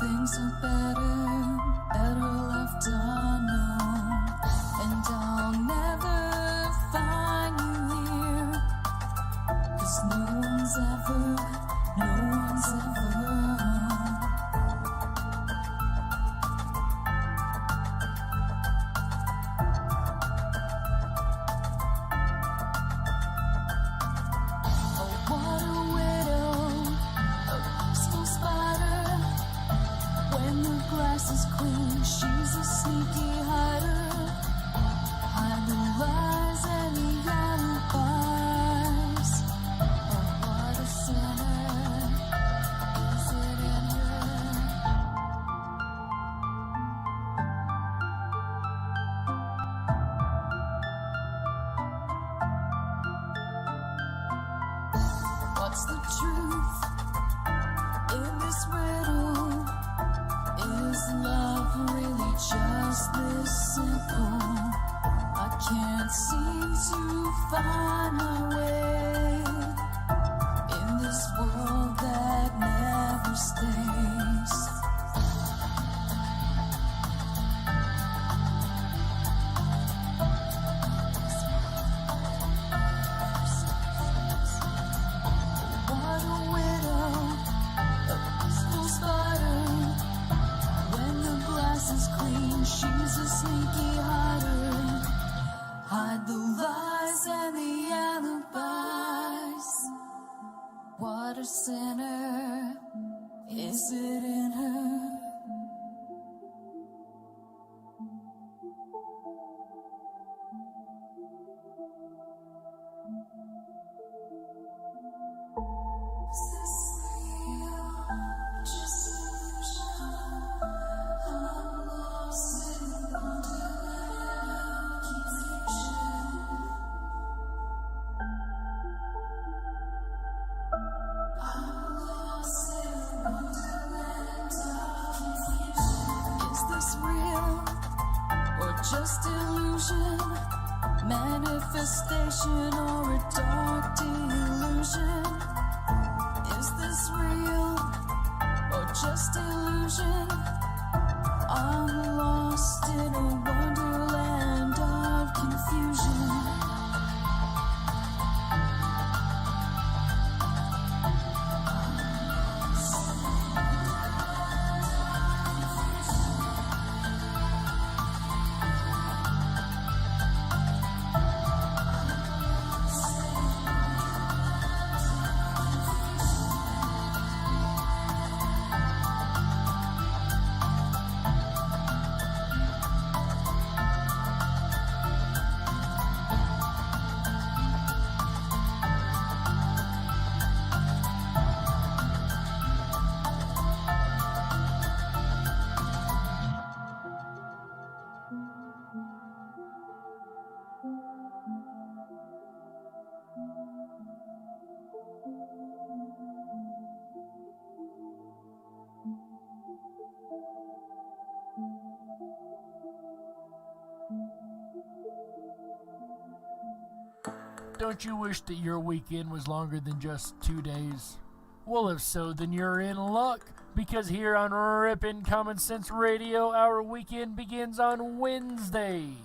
things are better left unknown. And I'll never find you here, 'cause no one's ever she's a sneaky hider. Hide the lies and the alibis. Oh, what a sinner. Is it in her? What's the truth in this riddle? Is love really just this simple? I can't seem to find my way in this world that never stays. What a widow, a peaceful spider. Is clean, she's a sneaky hider. Hide the lies and the alibis. What a sinner. Is it in her? Is this real? Just illusion. I'm lost in wonderland of confusion. I'm lost in wonderland of confusion. Is this real or just illusion? Manifestation or a dark delusion? Is this real or just illusion? I'm lost in a wonderland of confusion. Don't you wish that your weekend was longer than just 2 days? Well, if so, then you're in luck, because here on Rippin' Common Sense Radio, our weekend begins on Wednesday.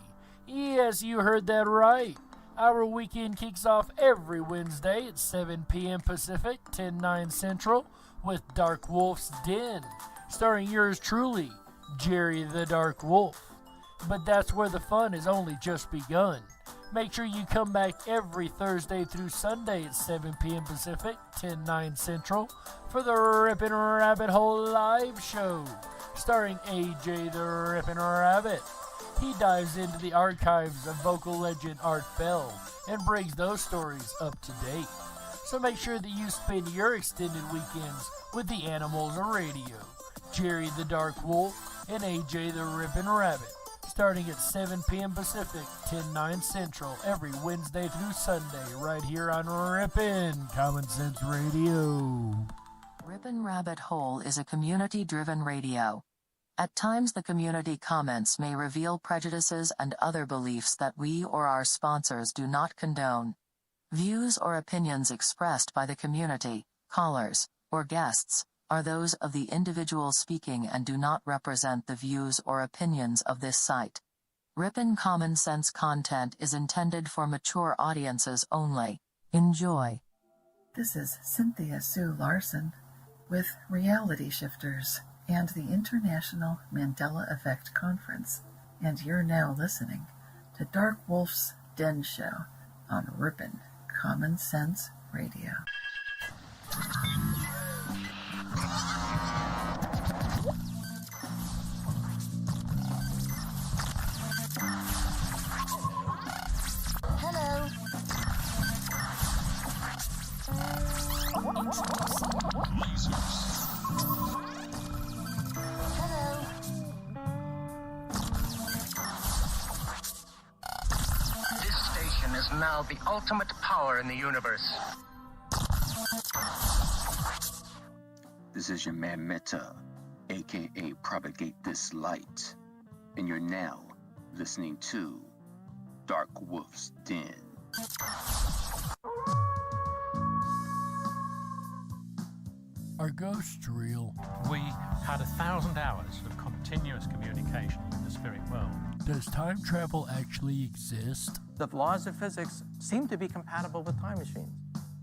Yes, you heard that right. Our weekend kicks off every Wednesday at 7 p.m. Pacific, 10/9 Central, with Darkwolf's Den, starring yours truly, Jerry the Dark Wolf. But that's where the fun has only just begun. Make sure you come back every Thursday through Sunday at 7 p.m. Pacific, 10/9 Central, for the Rippin' Rabbit Hole live show, starring AJ the Rippin' Rabbit. He dives into the archives of vocal legend Art Bell and brings those stories up to date. So make sure that you spend your extended weekends with the Animals Radio, Jerry the Dark Wolf and AJ the Rippin' Rabbit, starting at 7 p.m. Pacific, 10/9 Central, every Wednesday through Sunday, right here on Rippin' Common Sense Radio. Rippin' Rabbit Hole is a community-driven radio. At times the community comments may reveal prejudices and other beliefs that we or our sponsors do not condone. Views or opinions expressed by the community, callers, or guests are those of the individual speaking and do not represent the views or opinions of this site. Ripon Common Sense content is intended for mature audiences only. Enjoy. This is Cynthia Sue Larson with Reality Shifters and the International Mandela Effect Conference, and you're now listening to Darkwolf's Den Show on Ripon Common Sense Radio. Hello. Hello. This station is now the ultimate power in the universe. This is your man Meta, aka Propagate This Light, and you're now listening to Darkwolf's Den. Are ghosts real? We had 1,000 hours of continuous communication with the spirit world. Does time travel actually exist? The laws of physics seem to be compatible with time machines.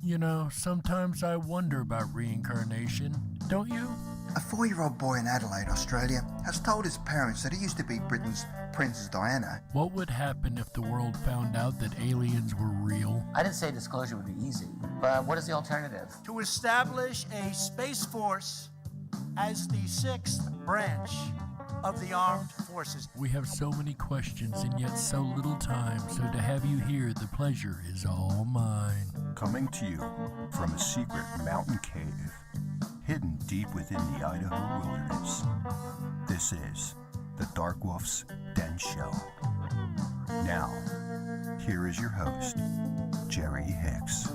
You know, sometimes I wonder about reincarnation. Don't you? A 4-year-old boy in Adelaide, Australia, has told his parents that he used to be Britain's Princess Diana. What would happen if the world found out that aliens were real? I didn't say disclosure would be easy, but what is the alternative? To establish a space force as the 6th branch of the armed forces. We have so many questions and yet so little time, so to have you here, the pleasure is all mine. Coming to you from a secret mountain cave, hidden deep within the Idaho wilderness. This is the Darkwolf's Den Show. Now, here is your host, Jerry Hicks.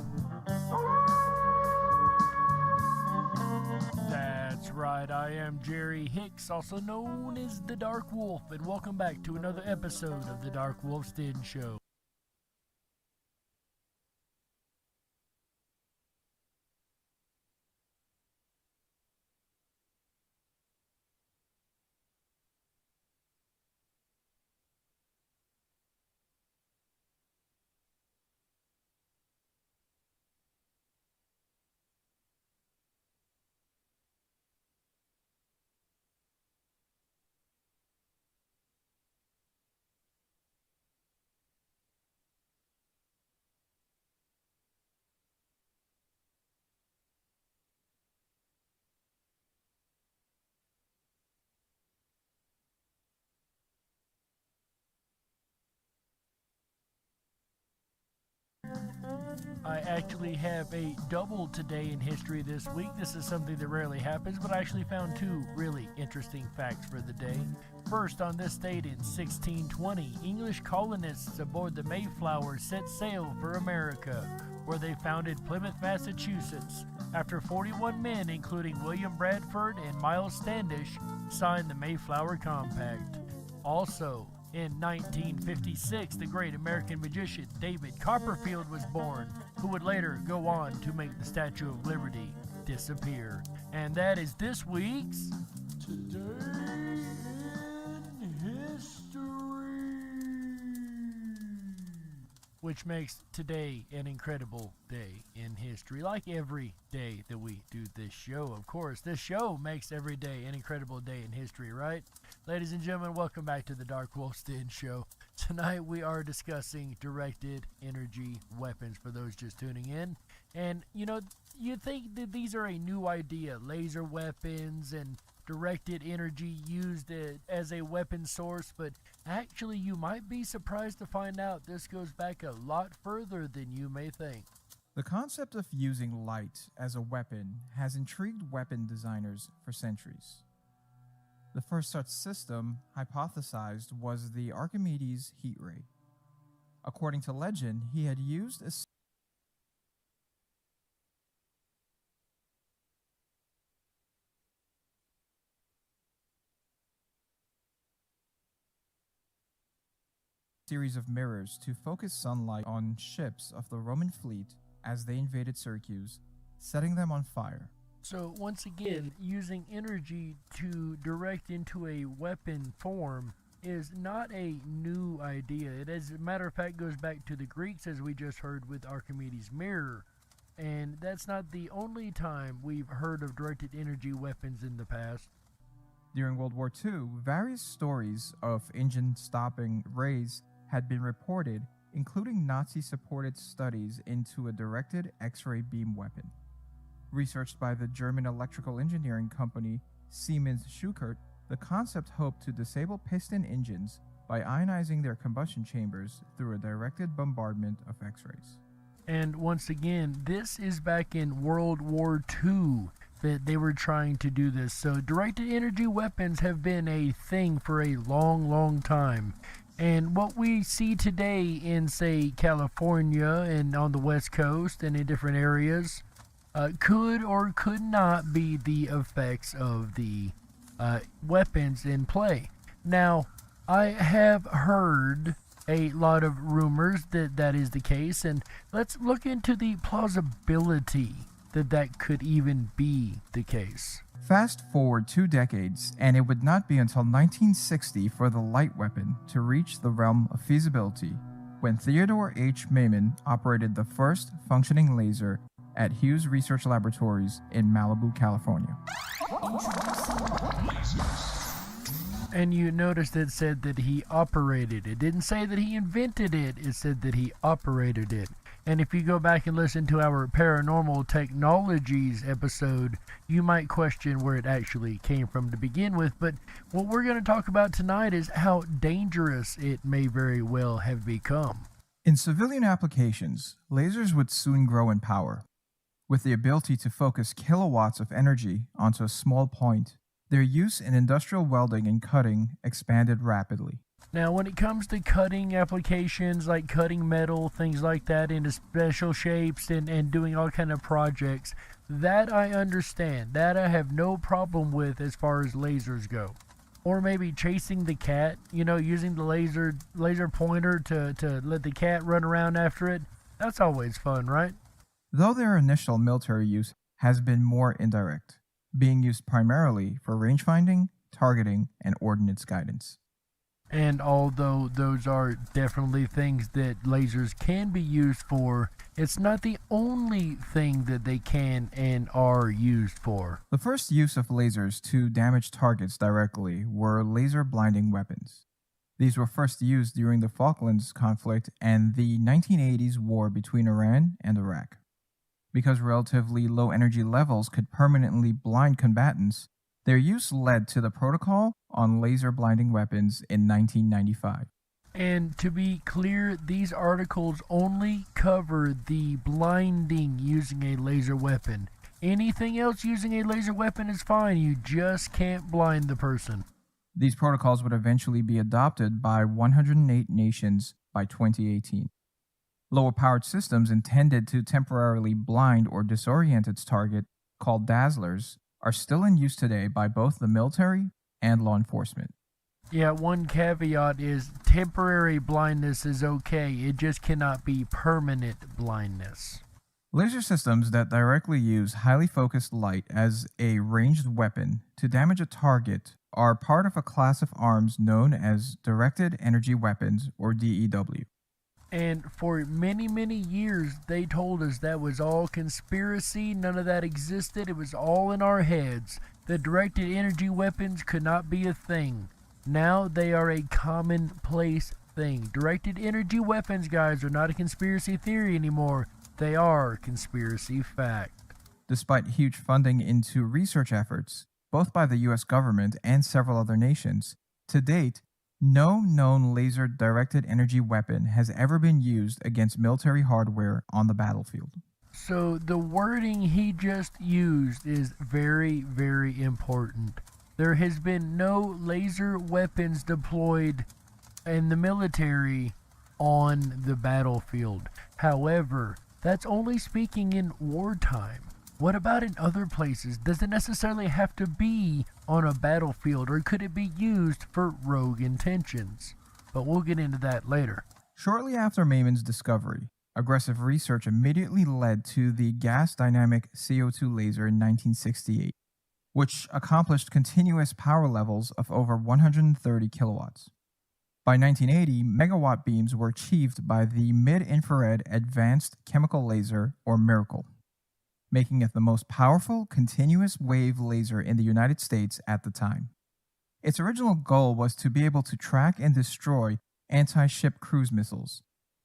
That's right, I am Jerry Hicks, also known as the Dark Wolf, and welcome back to another episode of the Darkwolf's Den Show. I actually have a double today in history this week. This is something that rarely happens, but I actually found two really interesting facts for the day. First, on this date in 1620, English colonists aboard the Mayflower set sail for America, where they founded Plymouth, Massachusetts, after 41 men, including William Bradford and Miles Standish, signed the Mayflower Compact. Also, in 1956, the great American magician David Copperfield was born, who would later go on to make the Statue of Liberty disappear. And that is this week's Today in History, which makes today an incredible day in history. Like every day that we do this show, of course. This show makes every day an incredible day in history, right? Ladies and gentlemen, welcome back to the Darkwolf's Den Show. Tonight we are discussing directed energy weapons for those just tuning in. And, you know, you think that these are a new idea, laser weapons and directed energy used as a weapon source, but actually you might be surprised to find out this goes back a lot further than you may think. The concept of using light as a weapon has intrigued weapon designers for centuries. The first such system hypothesized was the Archimedes heat ray. According to legend, he had used a series of mirrors to focus sunlight on ships of the Roman fleet as they invaded Syracuse, setting them on fire. So once again, using energy to direct into a weapon form is not a new idea. It, as a matter of fact, goes back to the Greeks, as we just heard with Archimedes' mirror. And that's not the only time we've heard of directed energy weapons in the past. During World War II, various stories of engine-stopping rays had been reported, including Nazi-supported studies into a directed X-ray beam weapon. Researched by the German electrical engineering company Siemens Schuckert, the concept hoped to disable piston engines by ionizing their combustion chambers through a directed bombardment of X-rays. And once again, this is back in World War II that they were trying to do this. So directed energy weapons have been a thing for a long, long time. And what we see today in, say, California and on the West Coast and in different areas could or could not be the effects of the weapons in play. Now, I have heard a lot of rumors that that is the case, and let's look into the plausibility that that could even be the case. Fast forward 2 decades, and it would not be until 1960 for the light weapon to reach the realm of feasibility, when Theodore H. Maiman operated the first functioning laser at Hughes Research Laboratories in Malibu, California. And you noticed it said that he operated. It didn't say that he invented it. It said that he operated it. And if you go back and listen to our Paranormal Technologies episode, you might question where it actually came from to begin with. But what we're going to talk about tonight is how dangerous it may very well have become. In civilian applications, lasers would soon grow in power. With the ability to focus kilowatts of energy onto a small point, their use in industrial welding and cutting expanded rapidly. Now, when it comes to cutting applications like cutting metal, things like that, into special shapes and doing all kind of projects, that I understand. That I have no problem with as far as lasers go. Or maybe chasing the cat, using the laser pointer to let the cat run around after it. That's always fun, right? Though their initial military use has been more indirect, being used primarily for range finding, targeting, and ordnance guidance. And although those are definitely things that lasers can be used for, it's not the only thing that they can and are used for. The first use of lasers to damage targets directly were laser blinding weapons. These were first used during the Falklands conflict and the 1980s war between Iran and Iraq. Because relatively low energy levels could permanently blind combatants, their use led to the protocol on laser blinding weapons in 1995. And to be clear, these articles only cover the blinding using a laser weapon. Anything else using a laser weapon is fine, you just can't blind the person. These protocols would eventually be adopted by 108 nations by 2018. Lower-powered systems intended to temporarily blind or disorient its target, called dazzlers, are still in use today by both the military and law enforcement. Yeah, one caveat is temporary blindness is okay, it just cannot be permanent blindness. Laser systems that directly use highly focused light as a ranged weapon to damage a target are part of a class of arms known as directed energy weapons, or D.E.W. And for many, many years, they told us that was all conspiracy, none of that existed, it was all in our heads. The directed energy weapons could not be a thing. Now they are a commonplace thing. Directed energy weapons, guys, are not a conspiracy theory anymore. They are conspiracy fact. Despite huge funding into research efforts, both by the US government and several other nations, to date, no known laser-directed energy weapon has ever been used against military hardware on the battlefield. So the wording he just used is very, very important. There has been no laser weapons deployed in the military on the battlefield. However, that's only speaking in wartime. What about in other places? Does it necessarily have to be on a battlefield, or could it be used for rogue intentions? But we'll get into that later. Shortly after Maiman's discovery, Aggressive research immediately led to the gas dynamic CO2 laser in 1968, which accomplished continuous power levels of over 130 kilowatts. By 1980, megawatt beams were achieved by the Mid-Infrared Advanced Chemical Laser, or MIRACLE, making it the most powerful continuous wave laser in the United States at the time. Its original goal was to be able to track and destroy anti-ship cruise missiles,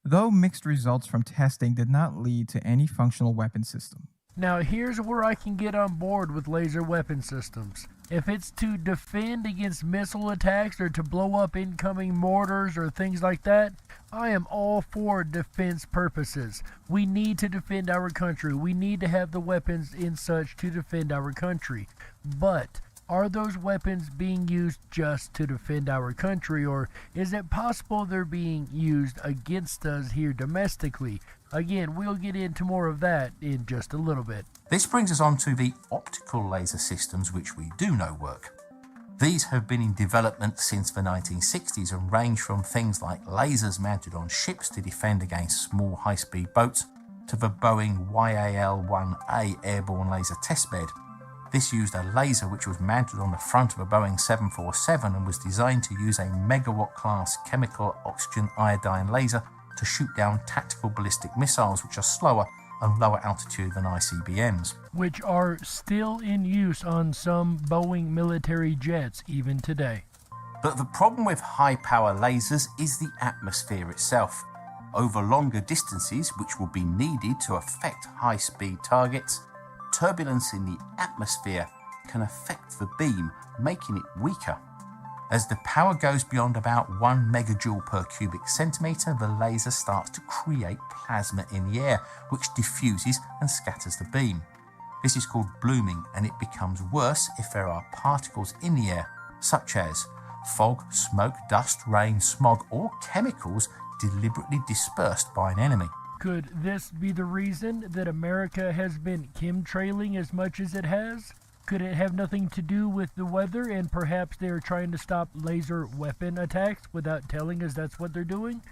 though mixed results from testing did not lead to any functional weapon system. Now here's where I can get on board with laser weapon systems. If it's to defend against missile attacks or to blow up incoming mortars or things like that, I am all for defense purposes. We need to defend our country. We need to have the weapons in such to defend our country. But are those weapons being used just to defend our country, or is it possible they're being used against us here domestically? Again, we'll get into more of that in just a little bit. This brings us on to the optical laser systems, which we do know work. These have been in development since the 1960s and range from things like lasers mounted on ships to defend against small high-speed boats to the Boeing YAL-1A airborne laser testbed. This used a laser which was mounted on the front of a Boeing 747 and was designed to use a megawatt-class chemical oxygen iodine laser to shoot down tactical ballistic missiles, which are slower and lower altitude than ICBMs. Which are still in use on some Boeing military jets even today. But the problem with high-power lasers is the atmosphere itself. Over longer distances, which will be needed to affect high-speed targets, turbulence in the atmosphere can affect the beam, making it weaker. As the power goes beyond about 1 megajoule per cubic centimetre, the laser starts to create plasma in the air, which diffuses and scatters the beam. This is called blooming, and it becomes worse if there are particles in the air, such as fog, smoke, dust, rain, smog, or chemicals deliberately dispersed by an enemy. Could this be the reason that America has been chemtrailing as much as it has? Could it have nothing to do with the weather and perhaps they're trying to stop laser weapon attacks without telling us that's what they're doing?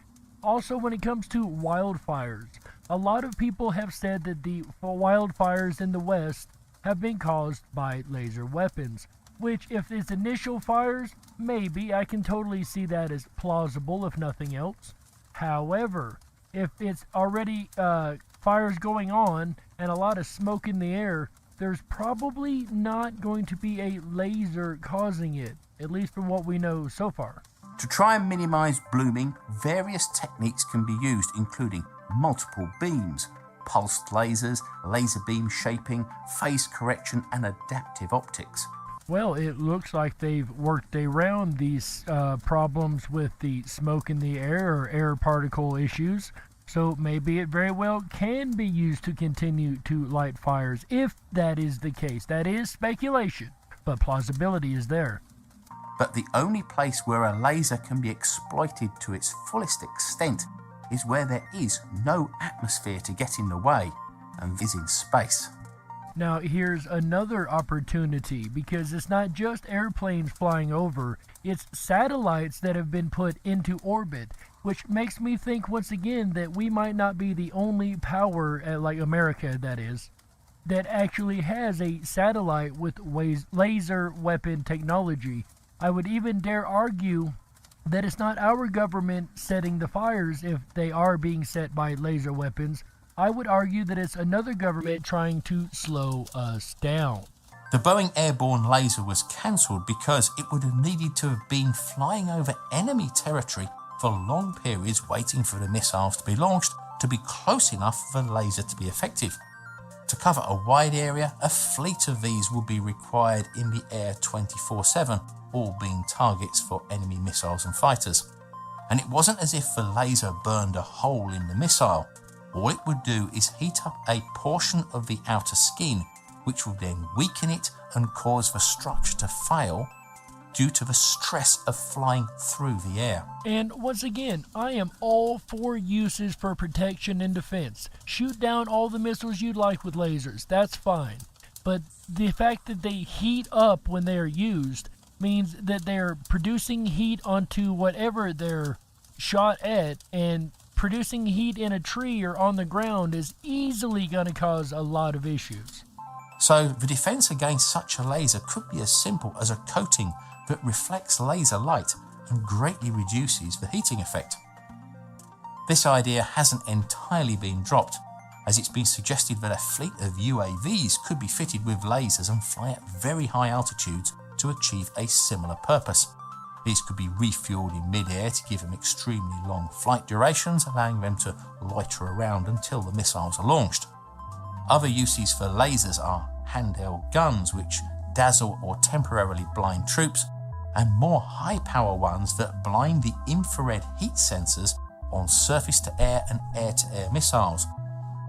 Also, when it comes to wildfires, a lot of people have said that the wildfires in the West have been caused by laser weapons, which if it's initial fires, maybe I can totally see that as plausible if nothing else. However, if it's already fires going on and a lot of smoke in the air, there's probably not going to be a laser causing it, at least from what we know so far. To try and minimize blooming, various techniques can be used, including multiple beams, pulsed lasers, laser beam shaping, phase correction, and adaptive optics. Well, it looks like they've worked around these problems with the smoke in the air or air particle issues. So maybe it very well can be used to continue to light fires, if that is the case. That is speculation, but plausibility is there. But the only place where a laser can be exploited to its fullest extent is where there is no atmosphere to get in the way, and is in space. Now here's another opportunity, because it's not just airplanes flying over, it's satellites that have been put into orbit, which makes me think once again that we might not be the only power, like America that is, that actually has a satellite with laser weapon technology. I would even dare argue that it's not our government setting the fires if they are being set by laser weapons. I would argue that it's another government trying to slow us down. The Boeing airborne laser was cancelled because it would have needed to have been flying over enemy territory for long periods waiting for the missiles to be launched to be close enough for the laser to be effective. To cover a wide area, a fleet of these would be required in the air 24/7, all being targets for enemy missiles and fighters. And it wasn't as if the laser burned a hole in the missile. All it would do is heat up a portion of the outer skin, which will then weaken it and cause the structure to fail due to the stress of flying through the air. And once again, I am all for uses for protection and defense. Shoot down all the missiles you'd like with lasers, that's fine. But the fact that they heat up when they are used means that they're producing heat onto whatever they're shot at and producing heat in a tree or on the ground is easily going to cause a lot of issues. So the defense against such a laser could be as simple as a coating that reflects laser light and greatly reduces the heating effect. This idea hasn't entirely been dropped, as it's been suggested that a fleet of UAVs could be fitted with lasers and fly at very high altitudes to achieve a similar purpose. These could be refueled in mid-air to give them extremely long flight durations, allowing them to loiter around until the missiles are launched. Other uses for lasers are handheld guns, which dazzle or temporarily blind troops, and more high-power ones that blind the infrared heat sensors on surface-to-air and air-to-air missiles.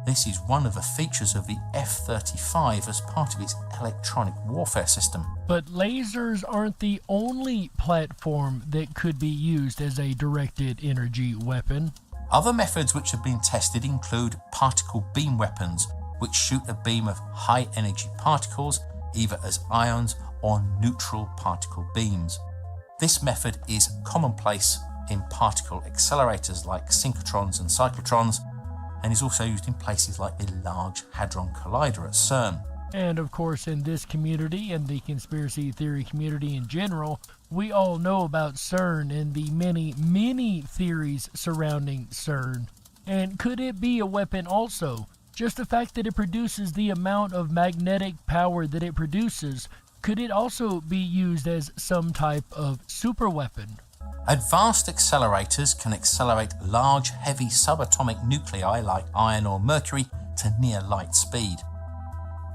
This is one of the features of the F-35 as part of its electronic warfare system. But lasers aren't the only platform that could be used as a directed energy weapon. Other methods which have been tested include particle beam weapons, which shoot a beam of high-energy particles, either as ions or neutral particle beams. This method is commonplace in particle accelerators like synchrotrons and cyclotrons, and is also used in places like the Large Hadron Collider at CERN. And of course, in this community and the conspiracy theory community in general, we all know about CERN and the many theories surrounding CERN. And could it be a weapon also? Just the fact that it produces the amount of magnetic power that it produces, could it also be used as some type of super weapon? Advanced accelerators can accelerate large, heavy subatomic nuclei like iron or mercury to near light speed.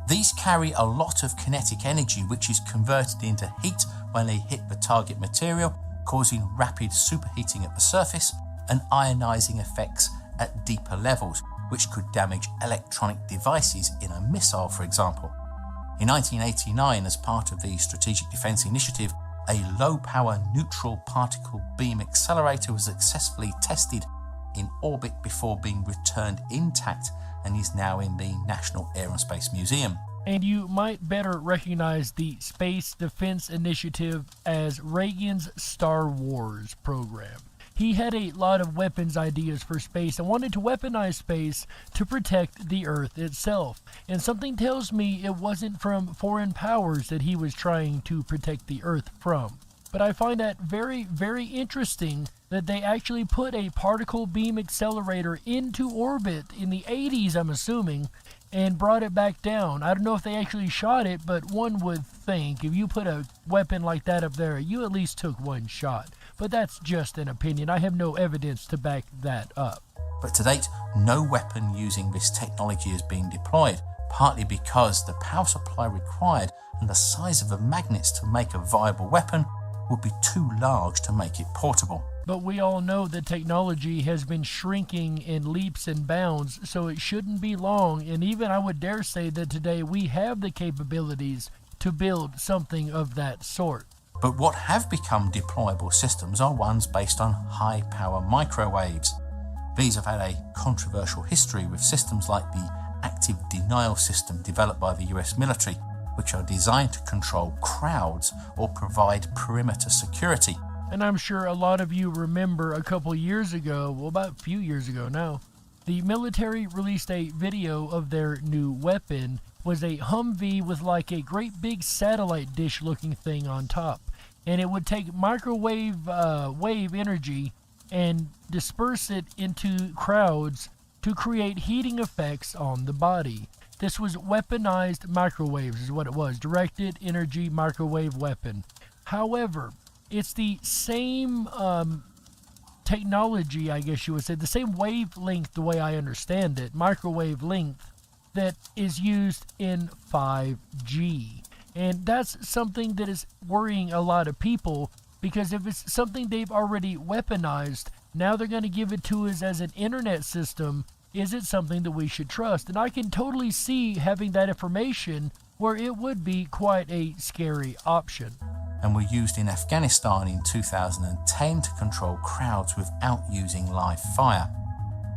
These carry a lot of kinetic energy which is converted into heat when they hit the target material, causing rapid superheating at the surface and ionizing effects at deeper levels, which could damage electronic devices in a missile, for example. In 1989, as part of the Strategic Defense Initiative, a low-power neutral particle beam accelerator was successfully tested in orbit before being returned intact and is now in the National Air and Space Museum. And you might better recognize the Space Defense Initiative as Reagan's Star Wars program. He had a lot of weapons ideas for space and wanted to weaponize space to protect the Earth itself. And something tells me it wasn't from foreign powers that he was trying to protect the Earth from. But I find that very, very interesting that they actually put a particle beam accelerator into orbit in the 80s, I'm assuming, and brought it back down. I don't know if they actually shot it, but one would think if you put a weapon like that up there, you at least took one shot. But that's just an opinion. I have no evidence to back that up. But to date, no weapon using this technology is being deployed, partly because the power supply required and the size of the magnets to make a viable weapon would be too large to make it portable. But we all know that technology has been shrinking in leaps and bounds, so it shouldn't be long, and even I would dare say that today we have the capabilities to build something of that sort. But what have become deployable systems are ones based on high-power microwaves. These have had a controversial history with systems like the active denial system developed by the US military, which are designed to control crowds or provide perimeter security. And I'm sure a lot of you remember a couple years ago, well, about a few years ago now, the military released a video of their new weapon. Was a Humvee with like a great big satellite dish looking thing on top. And it would take microwave wave energy and disperse it into crowds to create heating effects on the body. This was weaponized microwaves is what it was, directed energy microwave weapon. However, it's the same technology, I guess you would say, the same wavelength, the way I understand it, microwave length, that is used in 5G. And that's something that is worrying a lot of people, because if it's something they've already weaponized, now they're going to give it to us as an internet system. Is it something that we should trust? And I can totally see having that information where it would be quite a scary option. And were used in Afghanistan in 2010 to control crowds without using live fire.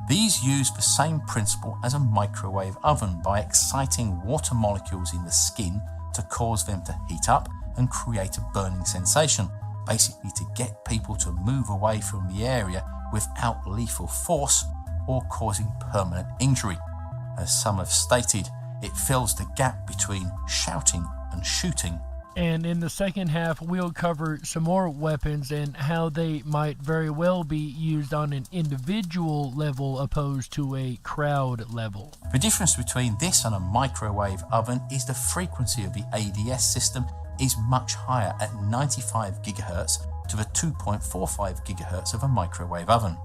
These use the same principle as a microwave oven by exciting water molecules in the skin to cause them to heat up and create a burning sensation, basically to get people to move away from the area without lethal force or causing permanent injury. As some have stated, it fills the gap between shouting and shooting. And in the second half, we'll cover some more weapons and how they might very well be used on an individual level opposed to a crowd level. The difference between this and a microwave oven is the frequency of the ADS system is much higher at 95 GHz to the 2.45 GHz of a microwave oven.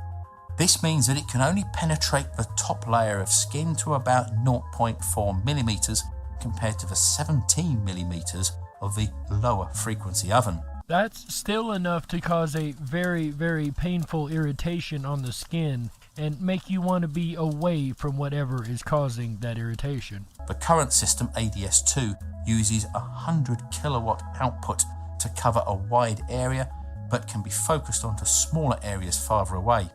This means that it can only penetrate the top layer of skin to about 0.4 millimeters compared to the 17 millimeters of the lower frequency oven. That's still enough to cause a very, very painful irritation on the skin and make you want to be away from whatever is causing that irritation. The current system, ADS2, uses 100 kilowatt output to cover a wide area but can be focused onto smaller areas farther away.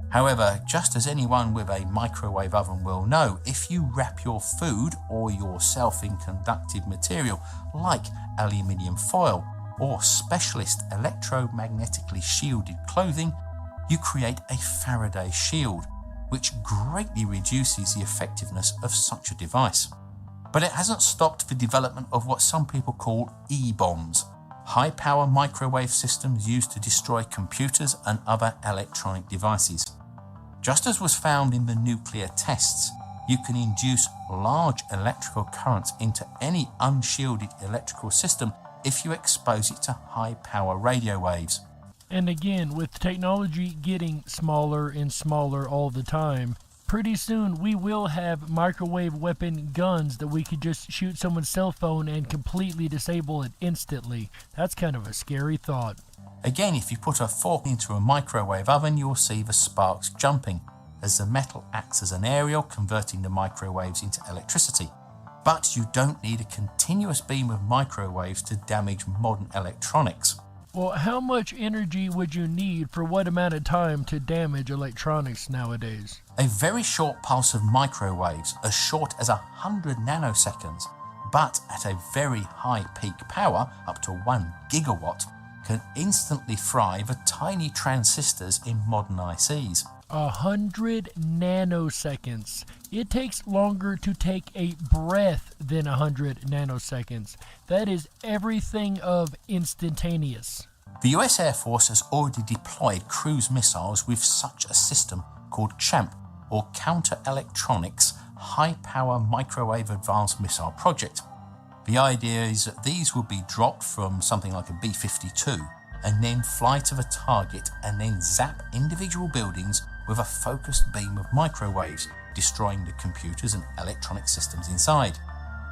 However, just as anyone with a microwave oven will know, if you wrap your food or yourself in conductive material like aluminium foil or specialist electromagnetically shielded clothing, you create a Faraday shield, which greatly reduces the effectiveness of such a device. But it hasn't stopped the development of what some people call E-bombs, high-power microwave systems used to destroy computers and other electronic devices. Just as was found in the nuclear tests, you can induce large electrical currents into any unshielded electrical system if you expose it to high-power radio waves. And again, with technology getting smaller and smaller all the time, pretty soon we will have microwave weapon guns that we could just shoot someone's cell phone and completely disable it instantly. That's kind of a scary thought. Again, if you put a fork into a microwave oven, you will see the sparks jumping, as the metal acts as an aerial, converting the microwaves into electricity. But you don't need a continuous beam of microwaves to damage modern electronics. Well, how much energy would you need for what amount of time to damage electronics nowadays? A very short pulse of microwaves, as short as 100 nanoseconds, but at a very high peak power, up to 1 gigawatt, can instantly fry the tiny transistors in modern ICs. 100 nanoseconds. It takes longer to take a breath than 100 nanoseconds. That is everything of instantaneous. The US Air Force has already deployed cruise missiles with such a system called CHAMP, or Counter Electronics High Power Microwave Advanced Missile Project. The idea is that these will be dropped from something like a B-52 and then fly to the target and then zap individual buildings with a focused beam of microwaves, destroying the computers and electronic systems inside.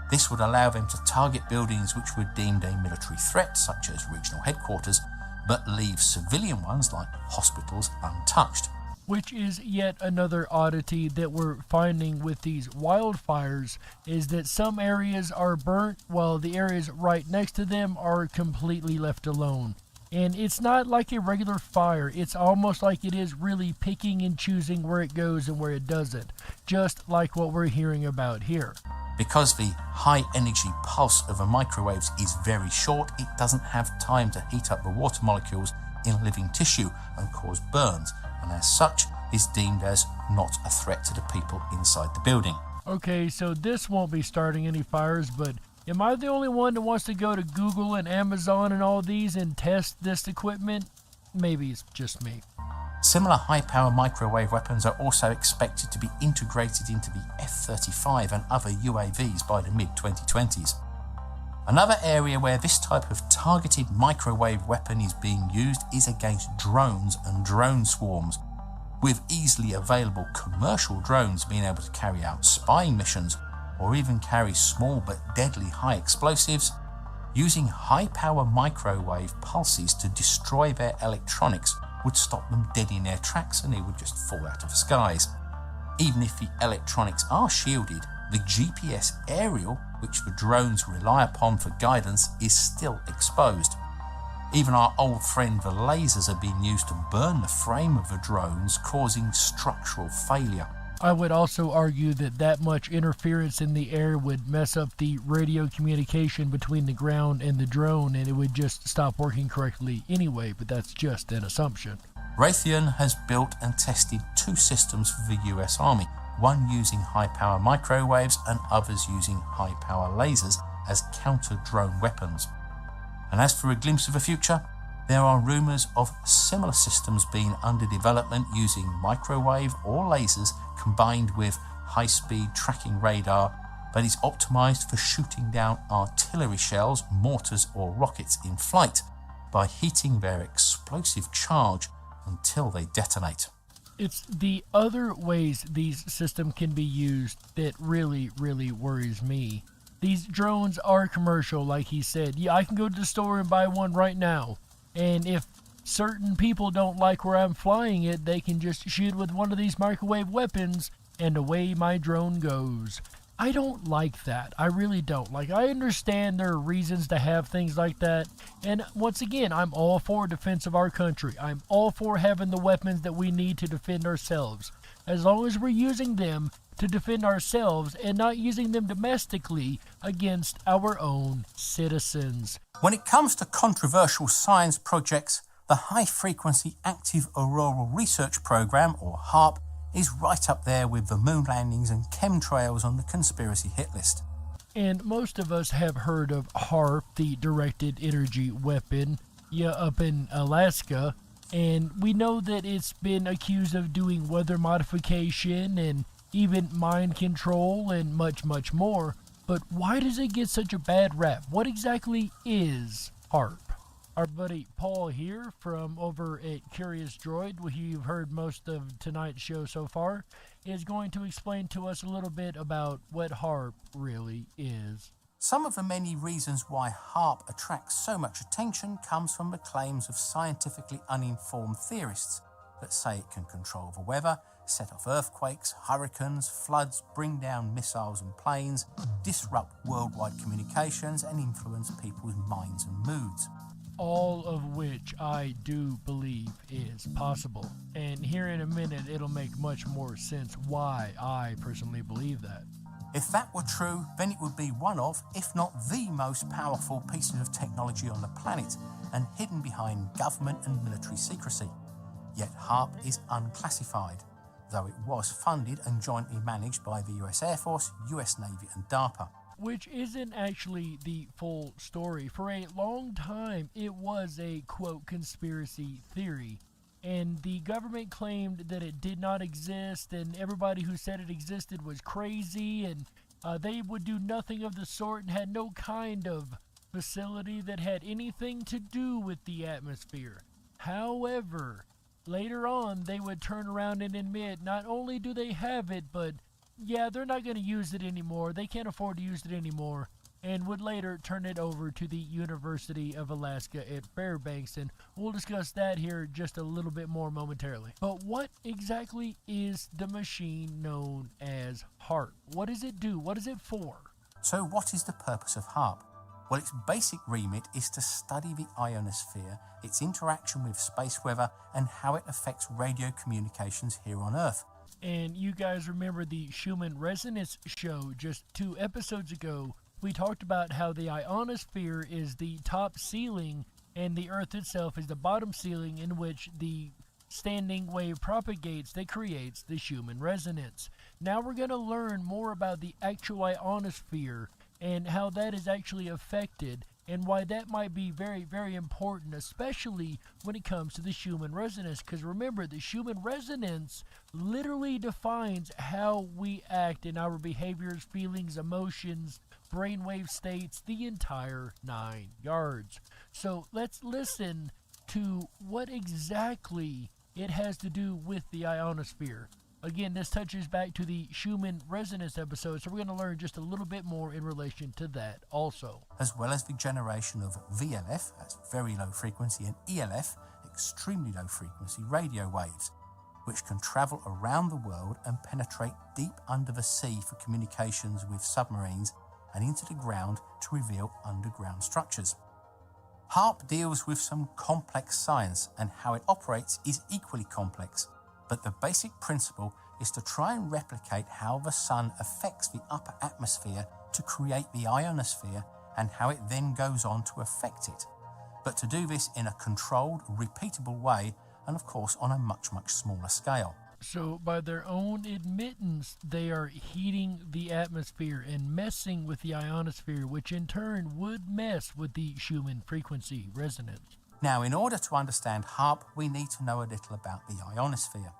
This would allow them to target buildings which were deemed a military threat, such as regional headquarters, but leave civilian ones like hospitals untouched. Which is yet another oddity that we're finding with these wildfires, is that some areas are burnt while the areas right next to them are completely left alone. And it's not like a regular fire, it's almost like it is really picking and choosing where it goes and where it doesn't, just like what we're hearing about here. Because the high energy pulse of the microwaves is very short, it doesn't have time to heat up the water molecules in living tissue and cause burns, and as such is deemed as not a threat to the people inside the building. Okay, so this won't be starting any fires, but am I the only one that wants to go to Google and Amazon and all these and test this equipment? Maybe it's just me. Similar high-power microwave weapons are also expected to be integrated into the F-35 and other UAVs by the mid-2020s. Another area where this type of targeted microwave weapon is being used is against drones and drone swarms, with easily available commercial drones being able to carry out spying missions or even carry small but deadly high explosives. Using high-power microwave pulses to destroy their electronics would stop them dead in their tracks and they would just fall out of the skies. Even if the electronics are shielded, the GPS aerial, which the drones rely upon for guidance, is still exposed. Even our old friend the lasers are being used to burn the frame of the drones, causing structural failure. I would also argue that that much interference in the air would mess up the radio communication between the ground and the drone, and it would just stop working correctly anyway, but that's just an assumption. Raytheon has built and tested 2 systems for the US Army, one using high-power microwaves and others using high-power lasers as counter-drone weapons. And as for a glimpse of the future, there are rumours of similar systems being under development using microwave or lasers combined with high-speed tracking radar that is optimised for shooting down artillery shells, mortars or rockets in flight by heating their explosive charge until they detonate. It's the other ways these systems can be used that really worries me. These drones are commercial, like he said. Yeah, I can go to the store and buy one right now. And if certain people don't like where I'm flying it, they can just shoot with one of these microwave weapons and away my drone goes. I don't like that. I really don't. Like, I understand there are reasons to have things like that. And once again, I'm all for defense of our country. I'm all for having the weapons that we need to defend ourselves. As long as we're using them to defend ourselves and not using them domestically against our own citizens. When it comes to controversial science projects, the High Frequency Active Auroral Research Program, or HAARP, is right up there with the moon landings and chemtrails on the conspiracy hit list. And most of us have heard of HAARP, the directed energy weapon, up in Alaska. And we know that it's been accused of doing weather modification and even mind control and much more. But why does it get such a bad rap? What exactly is HAARP? Our buddy Paul here from over at Curious Droid, who you've heard most of tonight's show so far, is going to explain to us a little bit about what HAARP really is. Some of the many reasons why HAARP attracts so much attention comes from the claims of scientifically uninformed theorists that say it can control the weather, set off earthquakes, hurricanes, floods, bring down missiles and planes, disrupt worldwide communications, and influence people's minds and moods. All of which I do believe is possible. And here in a minute, it'll make much more sense why I personally believe that. If that were true, then it would be one of, if not the most powerful pieces of technology on the planet, and hidden behind government and military secrecy. Yet HAARP is unclassified, though it was funded and jointly managed by the US Air Force, US Navy and DARPA. Which isn't actually the full story. For a long time, it was a, quote, conspiracy theory. And the government claimed that it did not exist, and everybody who said it existed was crazy, and they would do nothing of the sort and had no kind of facility that had anything to do with the atmosphere. However, later on, they would turn around and admit not only do they have it, but yeah, they're not going to use it anymore. They can't afford to use it anymore. And would later turn it over to the University of Alaska at Fairbanks. And we'll discuss that here just a little bit more momentarily. But what exactly is the machine known as HAARP? What does it do? What is it for? So what is the purpose of HAARP? Well, its basic remit is to study the ionosphere, its interaction with space weather, and how it affects radio communications here on Earth. And you guys remember the Schumann Resonance show just 2 episodes ago. We talked about how the ionosphere is the top ceiling and the Earth itself is the bottom ceiling in which the standing wave propagates that creates the Schumann resonance. Now we're going to learn more about the actual ionosphere and how that is actually affected and why that might be very important, especially when it comes to the Schumann resonance. Because remember, the Schumann resonance literally defines how we act in our behaviors, feelings, emotions, brainwave states, the entire 9 yards. So let's listen to what exactly it has to do with the ionosphere. Again, this touches back to the Schumann resonance episode, so we're going to learn just a little bit more in relation to that also. As well as the generation of VLF, that's very low frequency, and ELF, extremely low frequency radio waves, which can travel around the world and penetrate deep under the sea for communications with submarines and into the ground to reveal underground structures. HAARP deals with some complex science, and how it operates is equally complex. But the basic principle is to try and replicate how the sun affects the upper atmosphere to create the ionosphere and how it then goes on to affect it. But to do this in a controlled, repeatable way and of course on a much smaller scale. So by their own admittance, they are heating the atmosphere and messing with the ionosphere, which in turn would mess with the Schumann frequency resonance. Now, in order to understand HAARP, we need to know a little about the ionosphere.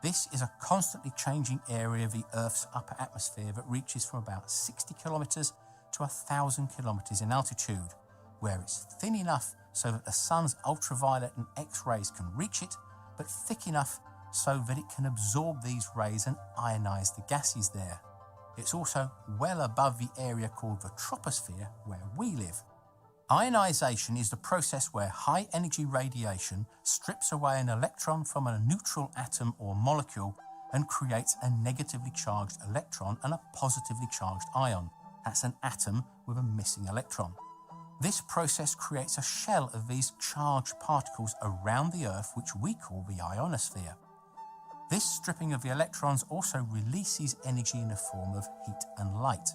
This is a constantly changing area of the Earth's upper atmosphere that reaches from about 60 kilometers to 1,000 kilometers in altitude, where it's thin enough so that the sun's ultraviolet and X-rays can reach it, but thick enough so that it can absorb these rays and ionize the gases there. It's also well above the area called the troposphere, where we live. Ionization is the process where high-energy radiation strips away an electron from a neutral atom or molecule and creates a negatively charged electron and a positively charged ion. That's an atom with a missing electron. This process creates a shell of these charged particles around the Earth, which we call the ionosphere. This stripping of the electrons also releases energy in the form of heat and light.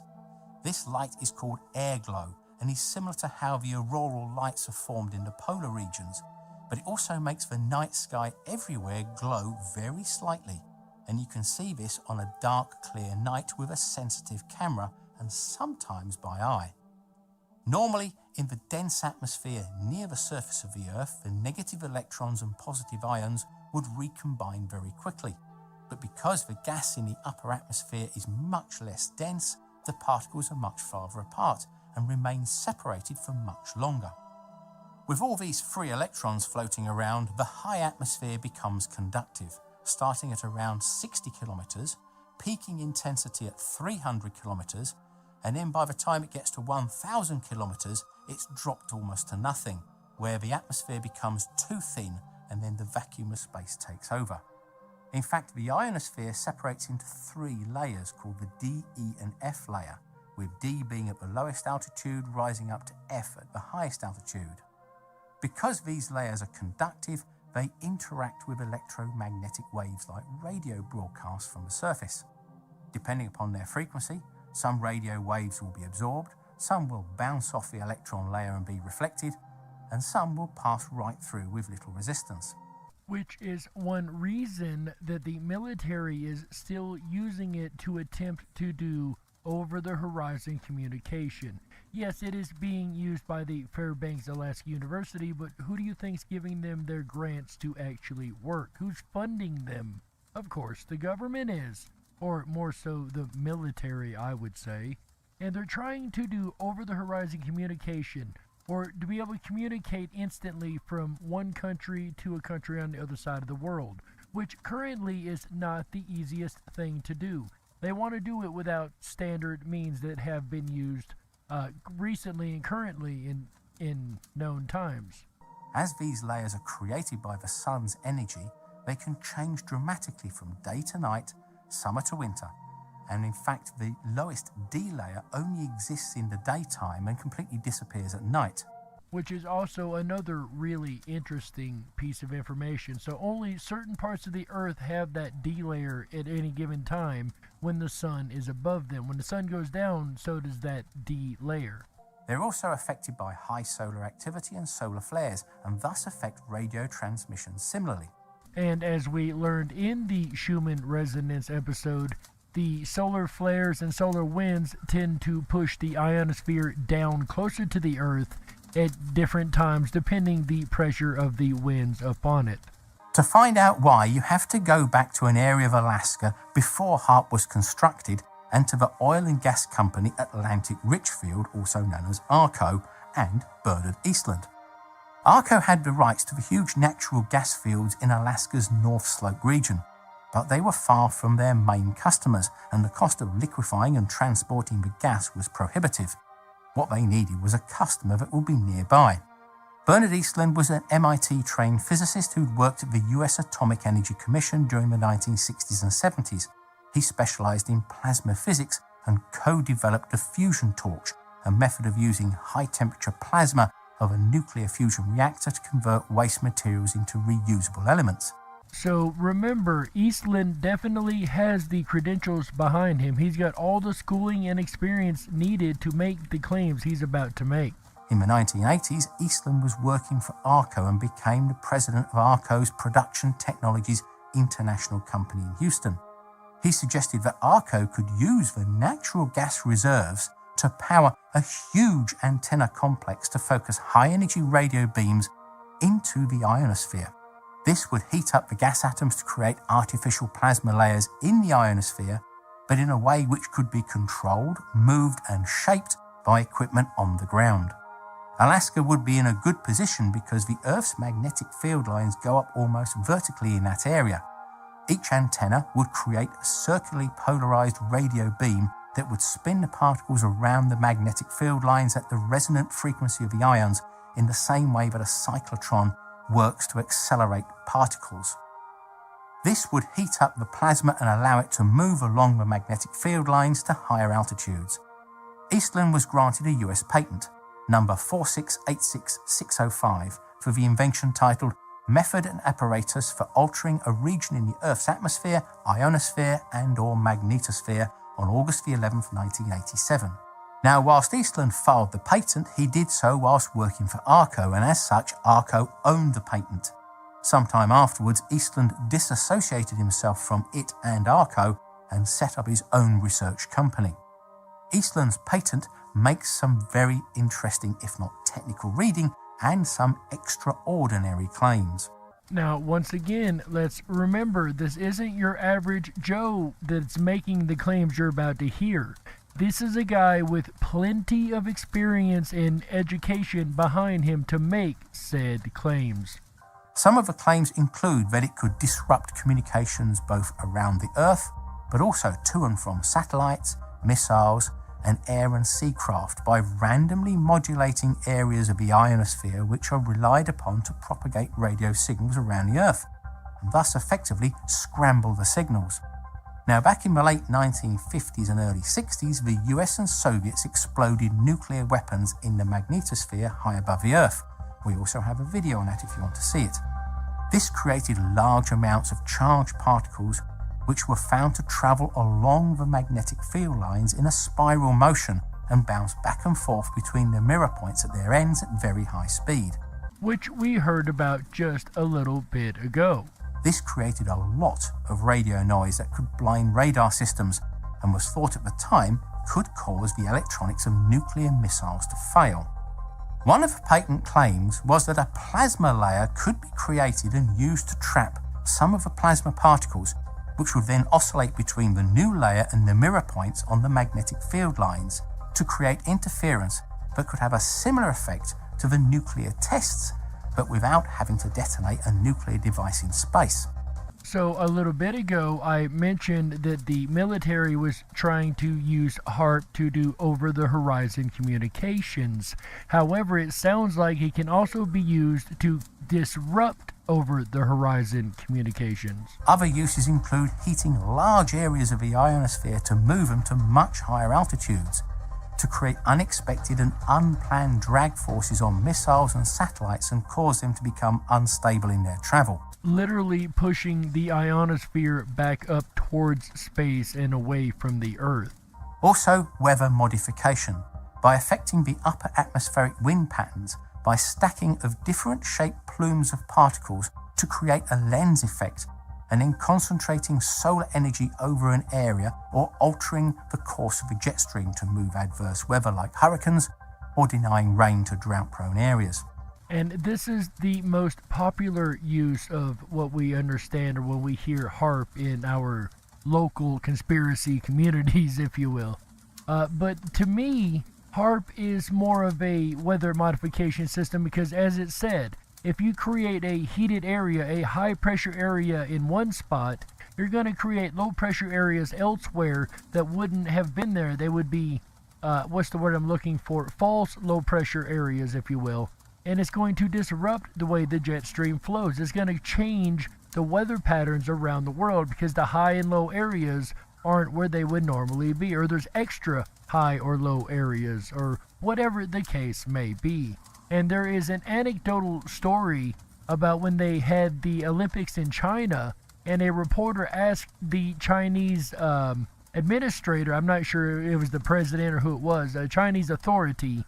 This light is called air glow, and is similar to how the auroral lights are formed in the polar regions, but it also makes the night sky everywhere glow very slightly, and you can see this on a dark, clear night with a sensitive camera and sometimes by eye. Normally, in the dense atmosphere near the surface of the Earth, the negative electrons and positive ions would recombine very quickly, but because the gas in the upper atmosphere is much less dense, the particles are much farther apart and remain separated for much longer. With all these free electrons floating around, the high atmosphere becomes conductive, starting at around 60 kilometers, peaking intensity at 300 kilometers, and then by the time it gets to 1,000 kilometers, it's dropped almost to nothing, where the atmosphere becomes too thin and then the vacuum of space takes over. In fact, the ionosphere separates into 3 layers called the D, E, and F layer, with D being at the lowest altitude, rising up to F at the highest altitude. Because these layers are conductive, they interact with electromagnetic waves like radio broadcasts from the surface. Depending upon their frequency, some radio waves will be absorbed, some will bounce off the electron layer and be reflected, and some will pass right through with little resistance. Which is one reason that the military is still using it to attempt to do over-the-horizon communication. Yes, it is being used by the Fairbanks Alaska University, but who do you think's giving them their grants to actually work? Who's funding them? Of course, the government is, or more so the military, I would say. And they're trying to do over-the-horizon communication, or to be able to communicate instantly from one country to a country on the other side of the world, which currently is not the easiest thing to do. They want to do it without standard means that have been used recently and currently in known times. As these layers are created by the sun's energy, they can change dramatically from day to night, summer to winter, and in fact the lowest D layer only exists in the daytime and completely disappears at night. Which is also another really interesting piece of information. So only certain parts of the Earth have that D layer at any given time when the sun is above them. When the sun goes down, so does that D layer. They're also affected by high solar activity and solar flares, and thus affect radio transmission similarly. And as we learned in the Schumann resonance episode, the solar flares and solar winds tend to push the ionosphere down closer to the Earth at different times, depending the pressure of the winds upon it. To find out why, you have to go back to an area of Alaska before HAARP was constructed, and to the oil and gas company Atlantic Richfield, also known as ARCO, and Bernard Eastland. ARCO had the rights to the huge natural gas fields in Alaska's North Slope region, but they were far from their main customers, and the cost of liquefying and transporting the gas was prohibitive. What they needed was a customer that would be nearby. Bernard Eastland was an MIT-trained physicist who'd worked at the US Atomic Energy Commission during the 1960s and 70s. He specialized in plasma physics and co-developed the fusion torch, a method of using high-temperature plasma of a nuclear fusion reactor to convert waste materials into reusable elements. So remember, Eastland definitely has the credentials behind him. He's got all the schooling and experience needed to make the claims he's about to make. In the 1980s, Eastland was working for ARCO and became the president of ARCO's Production Technologies International Company in Houston. He suggested that ARCO could use the natural gas reserves to power a huge antenna complex to focus high-energy radio beams into the ionosphere. This would heat up the gas atoms to create artificial plasma layers in the ionosphere, but in a way which could be controlled, moved and shaped by equipment on the ground. Alaska would be in a good position because the Earth's magnetic field lines go up almost vertically in that area. Each antenna would create a circularly polarized radio beam that would spin the particles around the magnetic field lines at the resonant frequency of the ions in the same way that a cyclotron works to accelerate particles. This would heat up the plasma and allow it to move along the magnetic field lines to higher altitudes. Eastland was granted a US patent, number 4686605, for the invention titled Method and Apparatus for Altering a Region in the Earth's Atmosphere, Ionosphere and or Magnetosphere on August the 11th, 1987. Now, whilst Eastland filed the patent, he did so whilst working for ARCO, and as such, ARCO owned the patent. Sometime afterwards, Eastland disassociated himself from it and ARCO and set up his own research company. Eastland's patent makes some very interesting, if not technical reading, and some extraordinary claims. Now, once again, let's remember, this isn't your average Joe that's making the claims you're about to hear. This is a guy with plenty of experience and education behind him to make said claims. Some of the claims include that it could disrupt communications both around the Earth, but also to and from satellites, missiles, and air and sea craft by randomly modulating areas of the ionosphere which are relied upon to propagate radio signals around the Earth, and thus effectively scramble the signals. Now, back in the late 1950s and early 60s, the US and Soviets exploded nuclear weapons in the magnetosphere high above the Earth. We also have a video on that if you want to see it. This created large amounts of charged particles which were found to travel along the magnetic field lines in a spiral motion and bounce back and forth between the mirror points at their ends at very high speed. Which we heard about just a little bit ago. This created a lot of radio noise that could blind radar systems and was thought at the time could cause the electronics of nuclear missiles to fail. One of the patent claims was that a plasma layer could be created and used to trap some of the plasma particles, which would then oscillate between the new layer and the mirror points on the magnetic field lines to create interference that could have a similar effect to the nuclear tests, but without having to detonate a nuclear device in space. So a little bit ago, I mentioned that the military was trying to use HARP to do over-the-horizon communications. However, it sounds like it can also be used to disrupt over-the-horizon communications. Other uses include heating large areas of the ionosphere to move them to much higher altitudes, to create unexpected and unplanned drag forces on missiles and satellites and cause them to become unstable in their travel. Literally pushing the ionosphere back up towards space and away from the Earth. Also, weather modification, by affecting the upper atmospheric wind patterns by stacking of different shaped plumes of particles to create a lens effect, and then concentrating solar energy over an area or altering the course of a jet stream to move adverse weather like hurricanes or denying rain to drought-prone areas. And this is the most popular use of what we understand or when we hear HARP in our local conspiracy communities, if you will. But to me, HARP is more of a weather modification system because, as it said, if you create a heated area, a high pressure area in one spot, you're going to create low pressure areas elsewhere that wouldn't have been there. They would be, what's the word I'm looking for? False low pressure areas, if you will. And it's going to disrupt the way the jet stream flows. It's going to change the weather patterns around the world because the high and low areas aren't where they would normally be, or there's extra high or low areas, or whatever the case may be. And there is an anecdotal story about when they had the Olympics in China, and a reporter asked the Chinese administrator, I'm not sure it was the president or who it was, a Chinese authority,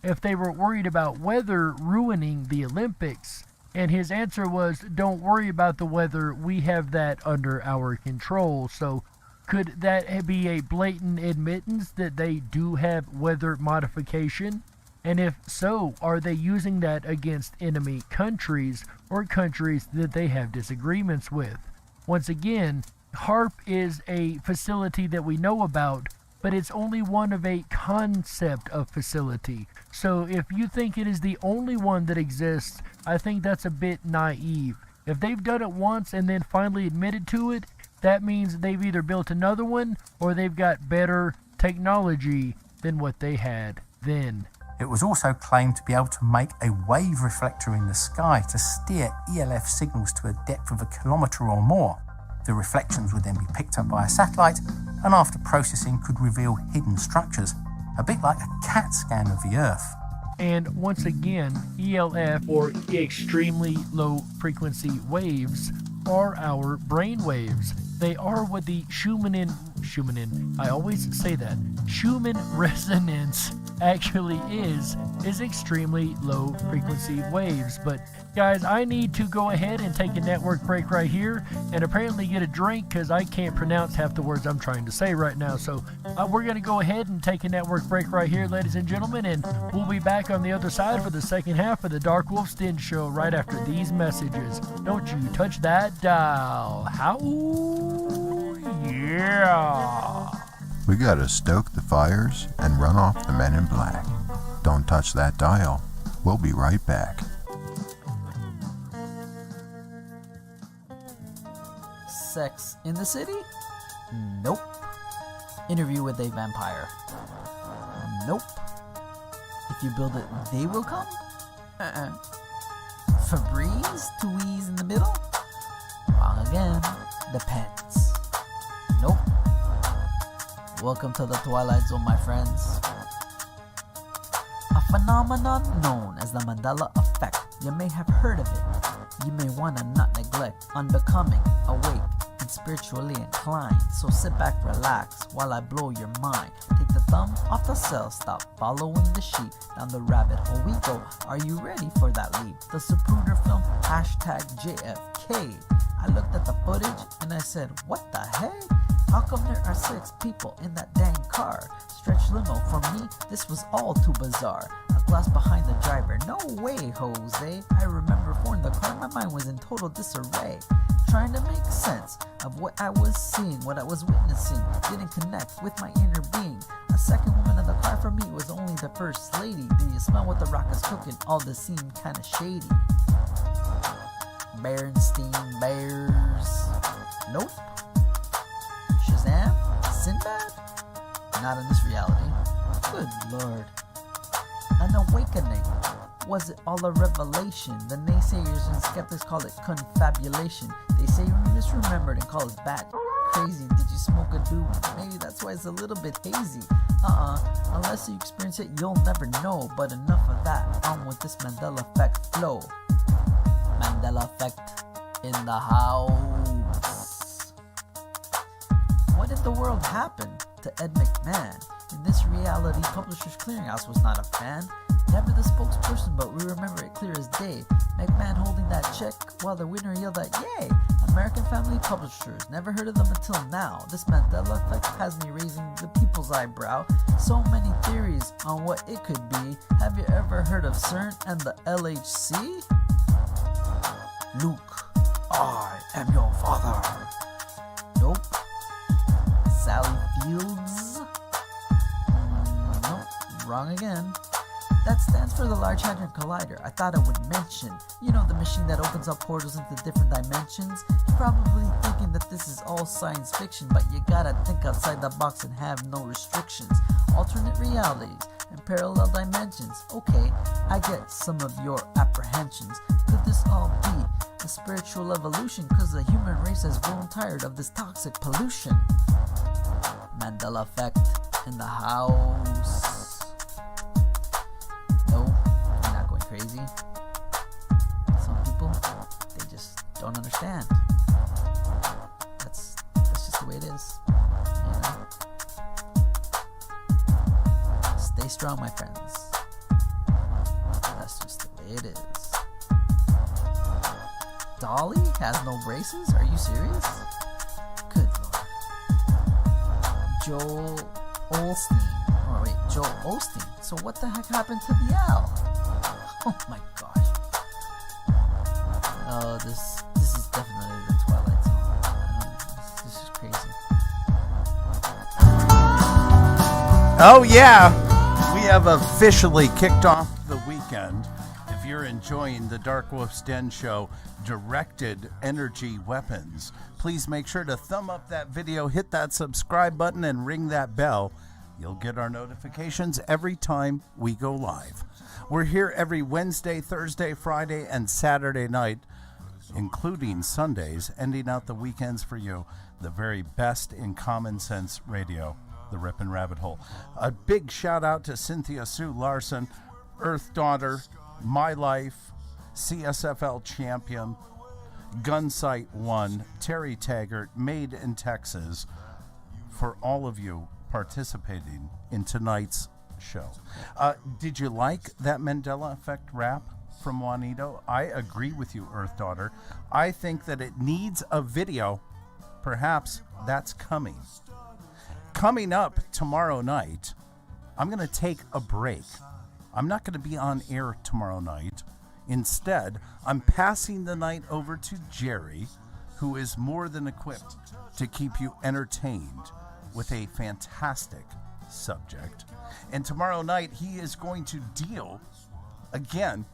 if they were worried about weather ruining the Olympics. And his answer was, don't worry about the weather, we have that under our control. So could that be a blatant admittance that they do have weather modification? And if so, are they using that against enemy countries or countries that they have disagreements with? Once again, HAARP is a facility that we know about, but it's only one of a concept of facility. So if you think it is the only one that exists, I think that's a bit naive. If they've done it once and then finally admitted to it, that means they've either built another one or they've got better technology than what they had then. It was also claimed to be able to make a wave reflector in the sky to steer ELF signals to a depth of 1 kilometre or more. The reflections would then be picked up by a satellite and after processing could reveal hidden structures, a bit like a CAT scan of the Earth. And once again, ELF, or extremely low frequency waves, are our brain waves. They are what the Schumann, I always say that, Schumann resonance actually is extremely low frequency waves. But guys, I need to go ahead and take a network break right here and apparently get a drink because I can't pronounce half the words I'm trying to say right now. So we're going to go ahead and take a network break right here, ladies and gentlemen, and we'll be back on the other side for the second half of the Darkwolf's Den Show right after these messages. Don't you touch that dial. How? Yeah. We gotta stoke the fires and run off the men in black. Don't touch that dial. We'll be right back. Sex in the city? Nope. Interview with a vampire? Nope. If you build it, they will come? Febreze? Tweeze in the middle? Wrong again. Depends. Nope. Welcome to the Twilight Zone, my friends. A phenomenon known as the Mandela effect. You may have heard of it. You may want to not neglect. Unbecoming, awake, and spiritually inclined. So sit back, relax, while I blow your mind. Take the thumb off the cell, stop following the sheep. Down the rabbit hole we go. Are you ready for that leap? The Zapruder film, #JFK. I looked at the footage and I said, what the heck? How come there are 6 people in that dang car? Stretch limo, for me, this was all too bizarre. A glass behind the driver, no way, Jose. I remember in the car, my mind was in total disarray. Trying to make sense of what I was seeing, what I was witnessing. Didn't connect with my inner being. A second woman in the car for me was only the first lady. Do you smell what the rock is cooking? All this seemed kinda shady. Berenstein Bears. Nope. Shazam? Sinbad? Not in this reality. Good lord. An awakening. Was it all a revelation? The naysayers and skeptics call it confabulation. They say you misremembered and call us bat crazy. Did you smoke a doobie? Maybe that's why it's a little bit hazy. Unless you experience it, you'll never know. But enough of that. On with this Mandela effect flow. Mandela effect in the house. What in the world happened to Ed McMahon? In this reality, Publishers Clearinghouse was not a fan. Never the spokesperson, but we remember it clear as day. McMahon holding that check while the winner yelled out, yay! American Family Publishers, never heard of them until now. This Mandela effect has me raising the people's eyebrow. So many theories on what it could be. Have you ever heard of CERN and the LHC? Luke, I am your father. Nope. Sally Fields? Nope, wrong again. That stands for the Large Hadron Collider. I thought I would mention. You know, the machine that opens up portals into different dimensions? You're probably thinking that this is all science fiction, but you gotta think outside the box and have no restrictions. Alternate realities and parallel dimensions. Okay, I get some of your apprehensions. Could this all be a spiritual evolution? Cause the human race has grown tired of this toxic pollution. Mandela effect in the house. Crazy. Some people, they just don't understand. That's just the way it is. You know? Stay strong, my friends. it is. Dolly has no braces? Are you serious? Good lord. Joel Osteen. Oh wait, Joel Osteen. So what the heck happened to the owl? Oh my gosh. Oh, this is definitely the Twilight Zone. This is crazy. Oh yeah, we have officially kicked off the weekend. If you're enjoying the Darkwolf's Den Show directed energy weapons, please make sure to thumb up that video, hit that subscribe button, and ring that bell. You'll get our notifications every time we go live. We're here every Wednesday, Thursday, Friday, and Saturday night, including Sundays, ending out the weekends for you. The very best in common sense radio, the Rippin' Rabbit Hole. A big shout out to Cynthia Sue Larson, Earth Daughter, My Life, CSFL Champion, Gunsight 1, Terry Taggart, Made in Texas, for all of you participating in tonight's show. Did you like that Mandela Effect rap from Juanito? I agree with you, Earth Daughter. I think that it needs a video. Perhaps that's coming. Coming up tomorrow night, I'm going to take a break. I'm not going to be on air tomorrow night. Instead, I'm passing the night over to Jerry, who is more than equipped to keep you entertained with a fantastic subject. And tomorrow night, he is going to deal, again,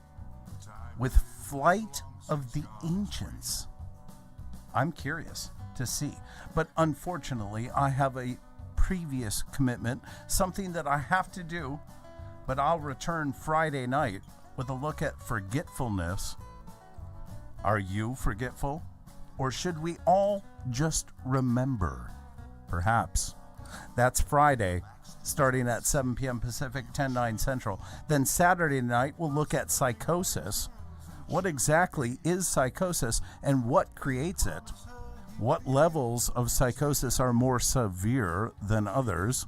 with Flight of the Ancients. I'm curious to see. But unfortunately, I have a previous commitment, something that I have to do, but I'll return Friday night with a look at forgetfulness. Are you forgetful? Or should we all just remember? Perhaps. That's Friday, starting at 7 p.m. Pacific, 10/9 Central. Then Saturday night, we'll look at psychosis. What exactly is psychosis and what creates it? What levels of psychosis are more severe than others?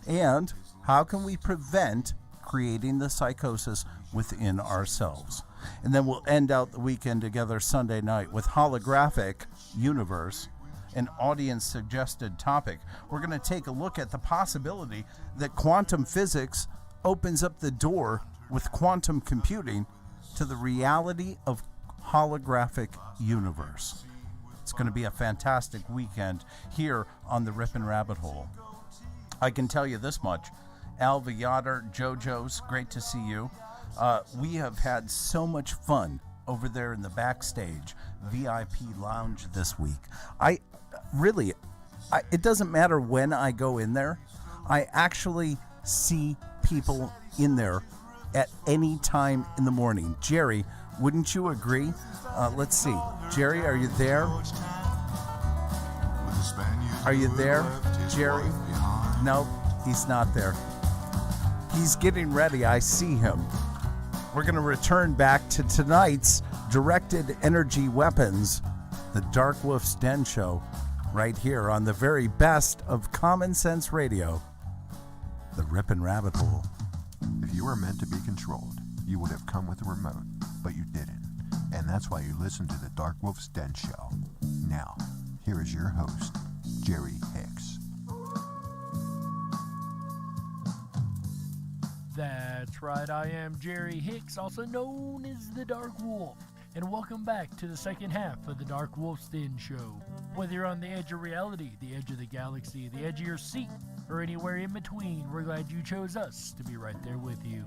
And how can we prevent creating the psychosis within ourselves? And then we'll end out the weekend together Sunday night with Holographic Universe, an audience-suggested topic. We're going to take a look at the possibility that quantum physics opens up the door with quantum computing to the reality of holographic universe. It's going to be a fantastic weekend here on the Rippin' Rabbit Hole. I can tell you this much. Alva Yoder, JoJo's, great to see you. We have had so much fun over there in the backstage VIP lounge this week. It doesn't matter when I go in there. I actually see people in there at any time in the morning. Jerry, wouldn't you agree? Let's see. Jerry, are you there? Are you there, Jerry? Nope, he's not there. He's getting ready. I see him. We're going to return back to tonight's directed energy weapons, the Darkwolf's Den Show, right here on the very best of common sense radio, the Rippin' Rabbit Hole. If you were meant to be controlled, you would have come with a remote, but you didn't. And that's why you listen to the Darkwolf's Den Show. Now, here is your host, Jerry Hicks. That's right, I am Jerry Hicks, also known as the Dark Wolf, and welcome back to the second half of the Darkwolf's Den Show. Whether you're on the edge of reality, the edge of the galaxy, the edge of your seat, or anywhere in between, we're glad you chose us to be right there with you.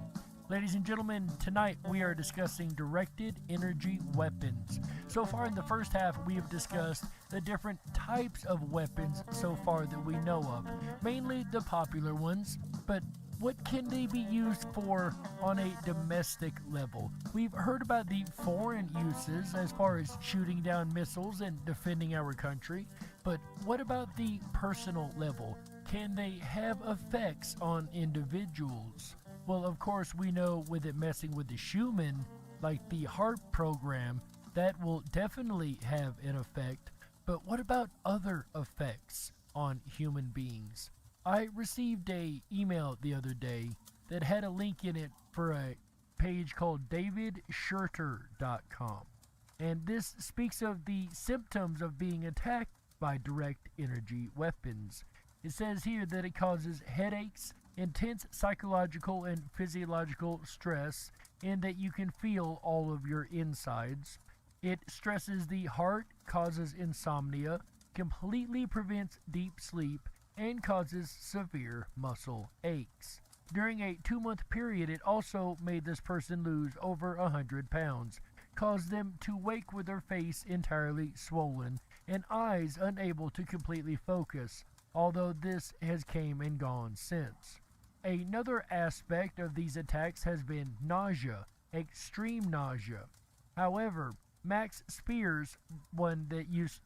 Ladies and gentlemen, tonight we are discussing directed energy weapons. So far in the first half, we have discussed the different types of weapons so far that we know of, mainly the popular ones, but what can they be used for on a domestic level? We've heard about the foreign uses as far as shooting down missiles and defending our country, but what about the personal level? Can they have effects on individuals? Well, of course, we know with it messing with the Schumann, like the heart program, that will definitely have an effect. But what about other effects on human beings? I received an email the other day that had a link in it for a page called davidshirter.com. And this speaks of the symptoms of being attacked by direct energy weapons. It says here that it causes headaches, intense psychological and physiological stress, and that you can feel all of your insides. It stresses the heart, causes insomnia, completely prevents deep sleep, and causes severe muscle aches. During a 2-month period, it also made this person lose over 100 pounds, caused them to wake with their face entirely swollen and eyes unable to completely focus, although this has came and gone since. Another aspect of these attacks has been nausea, extreme nausea. However, Max Spears, one that used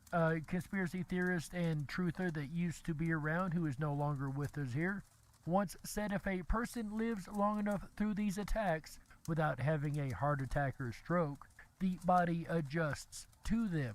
conspiracy theorist and truther that used to be around, who is no longer with us here, once said if a person lives long enough through these attacks without having a heart attack or stroke, the body adjusts to them.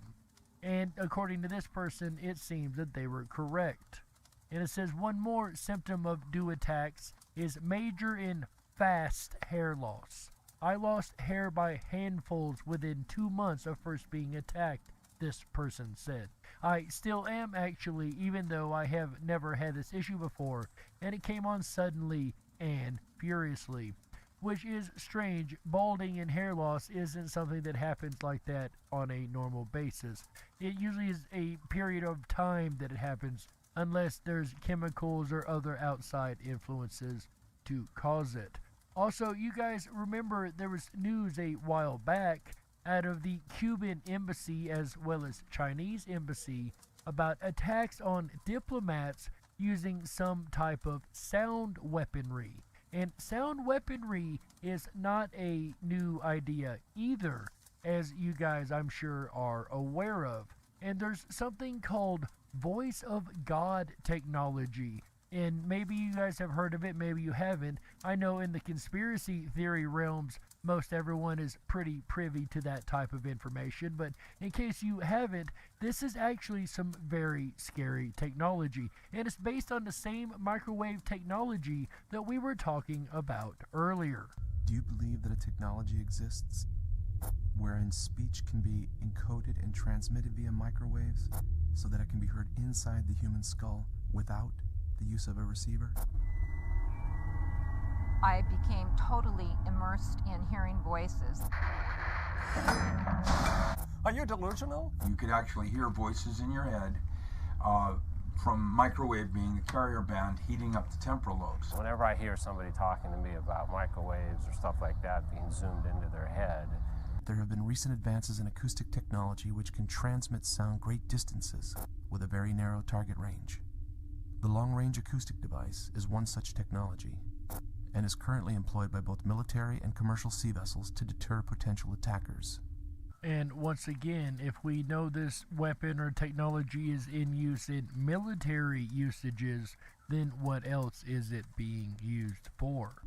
And according to this person, it seems that they were correct. And it says one more symptom of DEW attacks is major and fast hair loss. I lost hair by handfuls within 2 months of first being attacked, this person said. I still am actually, even though I have never had this issue before, and it came on suddenly and furiously. Which is strange. Balding and hair loss isn't something that happens like that on a normal basis. It usually is a period of time that it happens, unless there's chemicals or other outside influences to cause it. Also, you guys remember there was news a while back out of the Cuban embassy as well as Chinese embassy about attacks on diplomats using some type of sound weaponry. And sound weaponry is not a new idea either, as you guys I'm sure are aware of. And there's something called Voice of God technology. And maybe you guys have heard of it, maybe you haven't. I know in the conspiracy theory realms, most everyone is pretty privy to that type of information. But in case you haven't, this is actually some very scary technology. And it's based on the same microwave technology that we were talking about earlier. Do you believe that a technology exists wherein speech can be encoded and transmitted via microwaves so that it can be heard inside the human skull without the use of a receiver? I became totally immersed in hearing voices. Are you delusional? You could actually hear voices in your head from microwave being the carrier band heating up the temporal lobes. Whenever I hear somebody talking to me about microwaves or stuff like that being zoomed into their head. There have been recent advances in acoustic technology which can transmit sound great distances with a very narrow target range. The long-range acoustic device is one such technology and is currently employed by both military and commercial sea vessels to deter potential attackers. And once again, if we know this weapon or technology is in use in military usages, then what else is it being used for?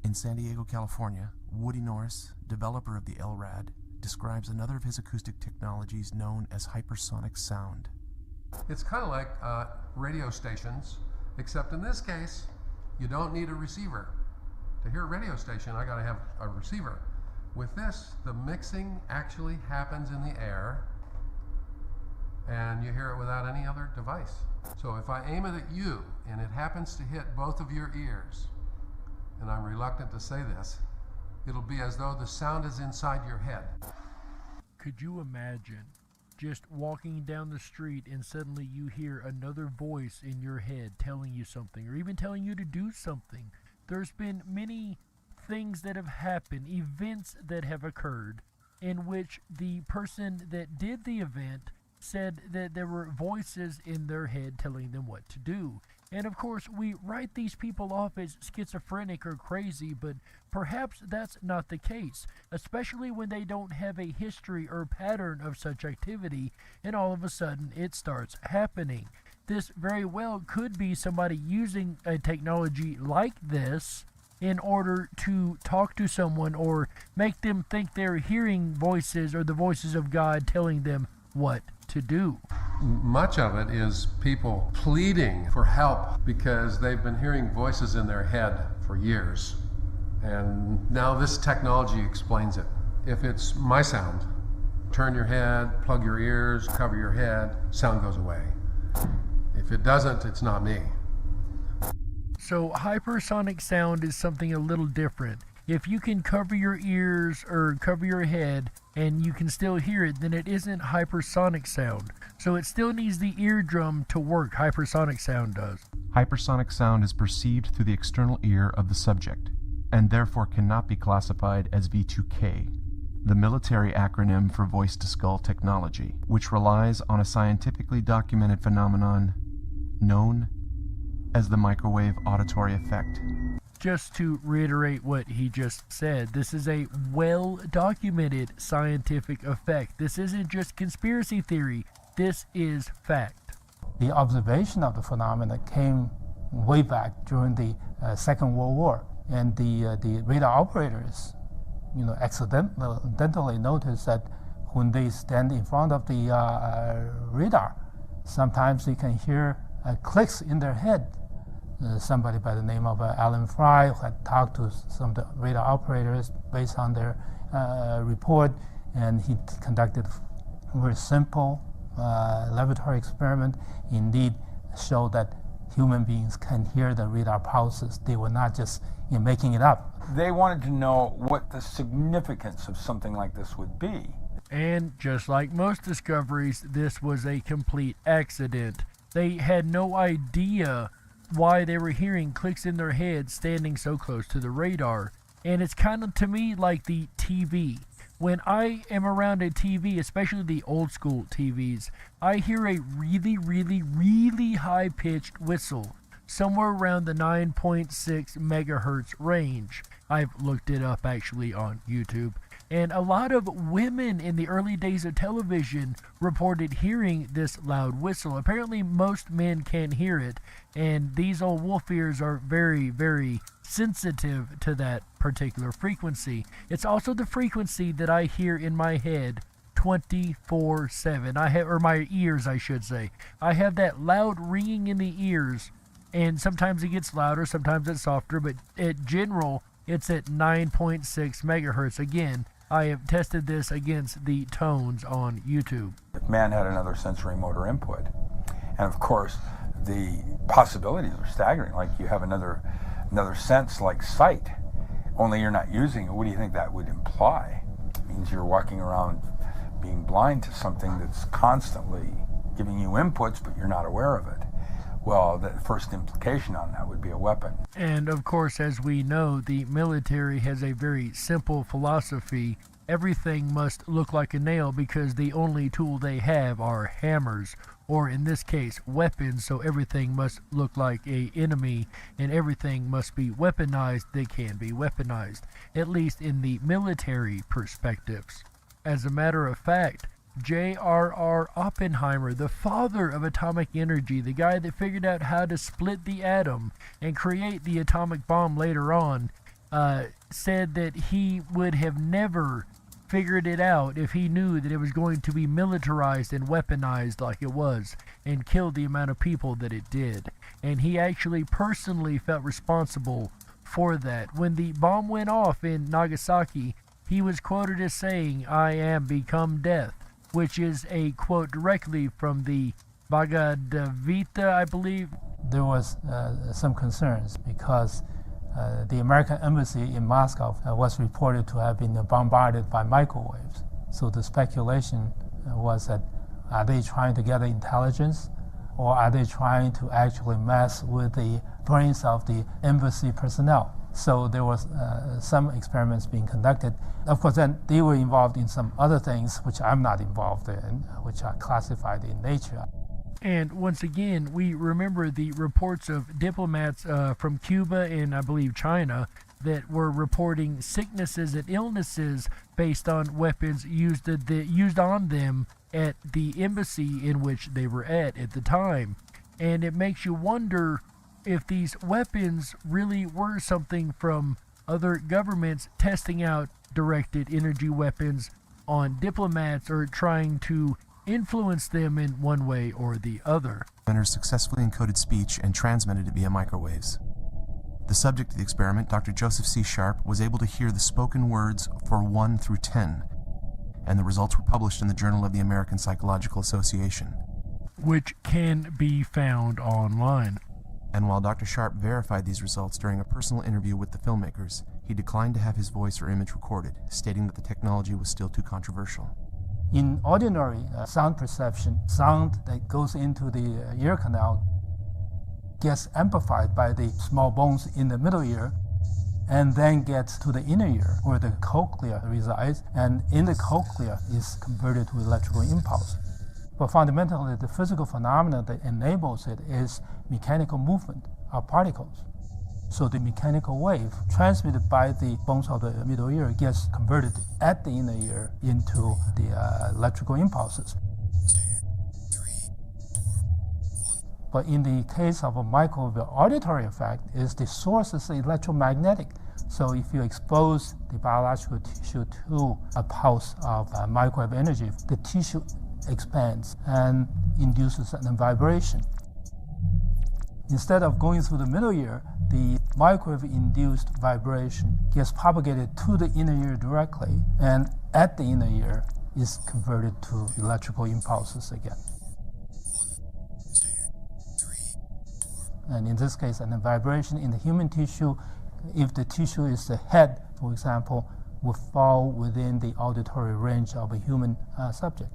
In San Diego, California, Woody Norris, developer of the LRAD, describes another of his acoustic technologies known as hypersonic sound. It's kind of like radio stations, except in this case, you don't need a receiver. To hear a radio station, I gotta have a receiver. With this, the mixing actually happens in the air, and you hear it without any other device. So if I aim it at you, and it happens to hit both of your ears, and I'm reluctant to say this, it'll be as though the sound is inside your head. Could you imagine just walking down the street and suddenly you hear another voice in your head telling you something, or even telling you to do something? There's been many things that have happened, events that have occurred, in which the person that did the event said that there were voices in their head telling them what to do. And of course, we write these people off as schizophrenic or crazy, but perhaps that's not the case, especially when they don't have a history or pattern of such activity, and all of a sudden it starts happening. This very well could be somebody using a technology like this in order to talk to someone or make them think they're hearing voices or the voices of God telling them what to do. Much of it is people pleading for help because they've been hearing voices in their head for years And now this technology explains it. If it's my sound, turn your head, plug your ears, cover your head, sound goes away. If it doesn't, it's not me. So hypersonic sound is something a little different. If you can cover your ears or cover your head and you can still hear it, then it isn't hypersonic sound. So it still needs the eardrum to work. Hypersonic sound does. Hypersonic sound is perceived through the external ear of the subject, and therefore cannot be classified as V2K, the military acronym for voice-to-skull technology, which relies on a scientifically documented phenomenon known as the microwave auditory effect. Just to reiterate what he just said, this is a well-documented scientific effect. This isn't just conspiracy theory. This is fact. The observation of the phenomena came way back during the Second World War, and the radar operators, accidentally noticed that when they stand in front of the radar, sometimes they can hear clicks in their head. Somebody by the name of Alan Fry who had talked to some of the radar operators based on their report, and he conducted a very simple laboratory experiment. Indeed, showed that human beings can hear the radar pulses. They were not just making it up. They wanted to know what the significance of something like this would be. And just like most discoveries, this was a complete accident. They had no idea why they were hearing clicks in their heads standing so close to the radar. And it's kind of, to me, like the TV. When I am around a TV, especially the old school TVs, I hear a really, really, really high-pitched whistle, somewhere around the 9.6 megahertz range. I've looked it up actually on YouTube. And a lot of women in the early days of television reported hearing this loud whistle. Apparently most men can't hear it, and these old wolf ears are very, very sensitive to that particular frequency. It's also the frequency that I hear in my head 24/7. Or my ears, I should say. I have that loud ringing in the ears, and sometimes it gets louder, sometimes it's softer, but in general, it's at 9.6 megahertz. Again, I have tested this against the tones on YouTube. If man had another sensory motor input, and of course, the possibilities are staggering. Like you have another sense like sight, only you're not using it. What do you think that would imply? It means you're walking around being blind to something that's constantly giving you inputs, but you're not aware of it. Well, the first implication on that would be a weapon. And of course, as we know, the military has a very simple philosophy. Everything must look like a nail because the only tool they have are hammers, or in this case, weapons, so everything must look like an enemy, and everything must be weaponized that can be weaponized, at least in the military perspectives. As a matter of fact, J.R.R. Oppenheimer, the father of atomic energy, the guy that figured out how to split the atom and create the atomic bomb later on, said that he would have never figured it out if he knew that it was going to be militarized and weaponized like it was and killed the amount of people that it did. And he actually personally felt responsible for that. When the bomb went off in Nagasaki, he was quoted as saying, "I am become death," which is a quote directly from the Bhagavad Gita, I believe. There was some concerns because the American embassy in Moscow was reported to have been bombarded by microwaves. So the speculation was that are they trying to gather intelligence, or are they trying to actually mess with the brains of the embassy personnel? So there was some experiments being conducted. Of course, then they were involved in some other things which I'm not involved in, which are classified in Nature. And once again, we remember the reports of diplomats from Cuba and I believe China that were reporting sicknesses and illnesses based on weapons used on them at the embassy in which they were at the time. And it makes you wonder if these weapons really were something from other governments testing out directed energy weapons on diplomats or trying to influence them in one way or the other. Successfully encoded speech and transmitted it via microwaves. The subject of the experiment, Dr. Joseph C. Sharp, was able to hear the spoken words for 1 through 10, and the results were published in the Journal of the American Psychological Association, which can be found online. And while Dr. Sharp verified these results during a personal interview with the filmmakers, he declined to have his voice or image recorded, stating that the technology was still too controversial. In ordinary sound perception, sound that goes into the ear canal gets amplified by the small bones in the middle ear and then gets to the inner ear where the cochlea resides, and in the cochlea is converted to electrical impulse. But fundamentally, the physical phenomena that enables it is mechanical movement of particles. So the mechanical wave transmitted by the bones of the middle ear gets converted at the inner ear into the electrical impulses. But in the case of a microwave auditory effect, is the source is electromagnetic. So if you expose the biological tissue to a pulse of microwave energy, the tissue expands and induces a vibration. Instead of going through the middle ear, the microwave-induced vibration gets propagated to the inner ear directly, and at the inner ear is converted to electrical impulses again. And in this case, a vibration in the human tissue, if the tissue is the head, for example, will fall within the auditory range of a human subject.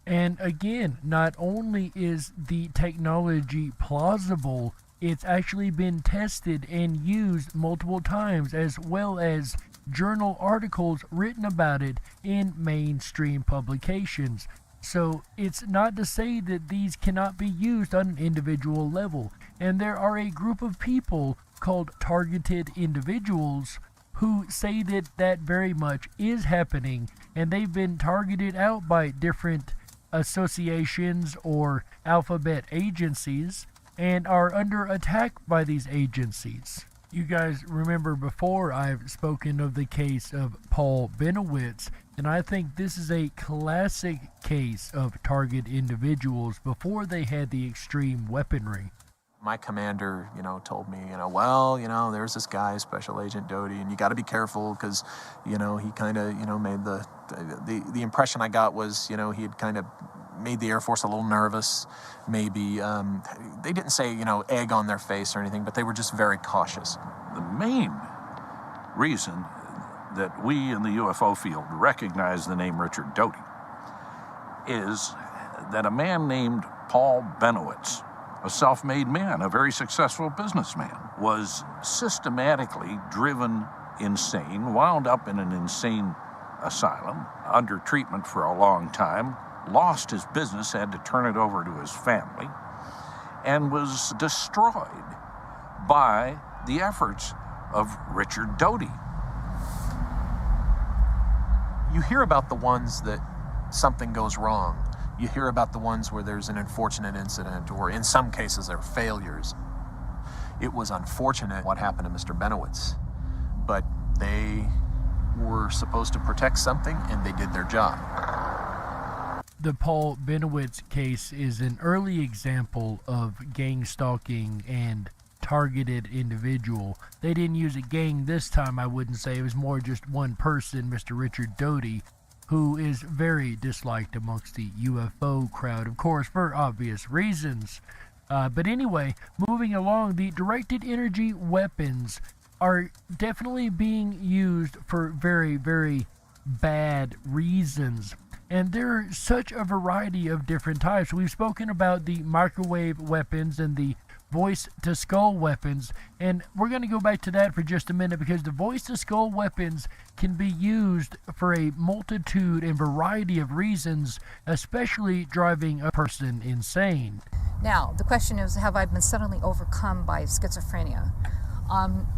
And again, not only is the technology plausible, it's actually been tested and used multiple times, as well as journal articles written about it in mainstream publications. So it's not to say that these cannot be used on an individual level. And there are a group of people called targeted individuals who say that that very much is happening, and they've been targeted out by different associations or alphabet agencies and are under attack by these agencies. You guys remember before I've spoken of the case of Paul Baillies, and I think this is a classic case of target individuals before they had the extreme weaponry. My commander, told me, well, there's this guy, Special Agent Doty, and you got to be careful because, he kind of, made the impression I got was, he had kind of made the Air Force a little nervous. Maybe they didn't say, egg on their face or anything, but they were just very cautious. The main reason that we in the UFO field recognize the name Richard Doty is that a man named Paul Baillies, a self-made man, a very successful businessman, was systematically driven insane, wound up in an insane asylum, under treatment for a long time, lost his business, had to turn it over to his family, and was destroyed by the efforts of Richard Doty. You hear about the ones that something goes wrong. You hear about the ones where there's an unfortunate incident, or in some cases they're failures. It was unfortunate what happened to Mr. Baillies, but they were supposed to protect something and they did their job. The Paul Baillies case is an early example of gang stalking and targeted individual. They didn't use a gang this time, I wouldn't say. It was more just one person, Mr. Richard Doty, who is very disliked amongst the UFO crowd, of course, for obvious reasons. But anyway, moving along, the directed energy weapons are definitely being used for very, very bad reasons. And there are such a variety of different types. We've spoken about the microwave weapons and the voice-to-skull weapons, and we're going to go back to that for just a minute, because the voice-to-skull weapons can be used for a multitude and variety of reasons, especially driving a person insane. Now, the question is, have I been suddenly overcome by schizophrenia?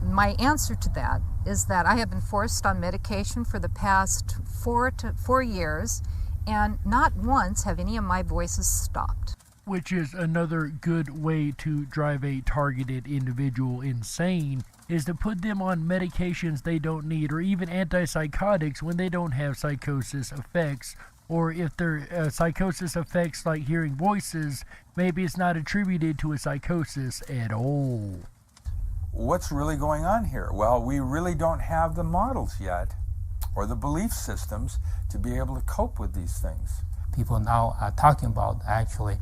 My answer to that is that I have been forced on medication for the past 4 years, and not once have any of my voices stopped. Which is another good way to drive a targeted individual insane, is to put them on medications they don't need, or even antipsychotics when they don't have psychosis effects, or if they're psychosis effects like hearing voices, maybe it's not attributed to a psychosis at all. what's really going on here? Well, we really don't have the models yet or the belief systems to be able to cope with these things. People now are talking about actually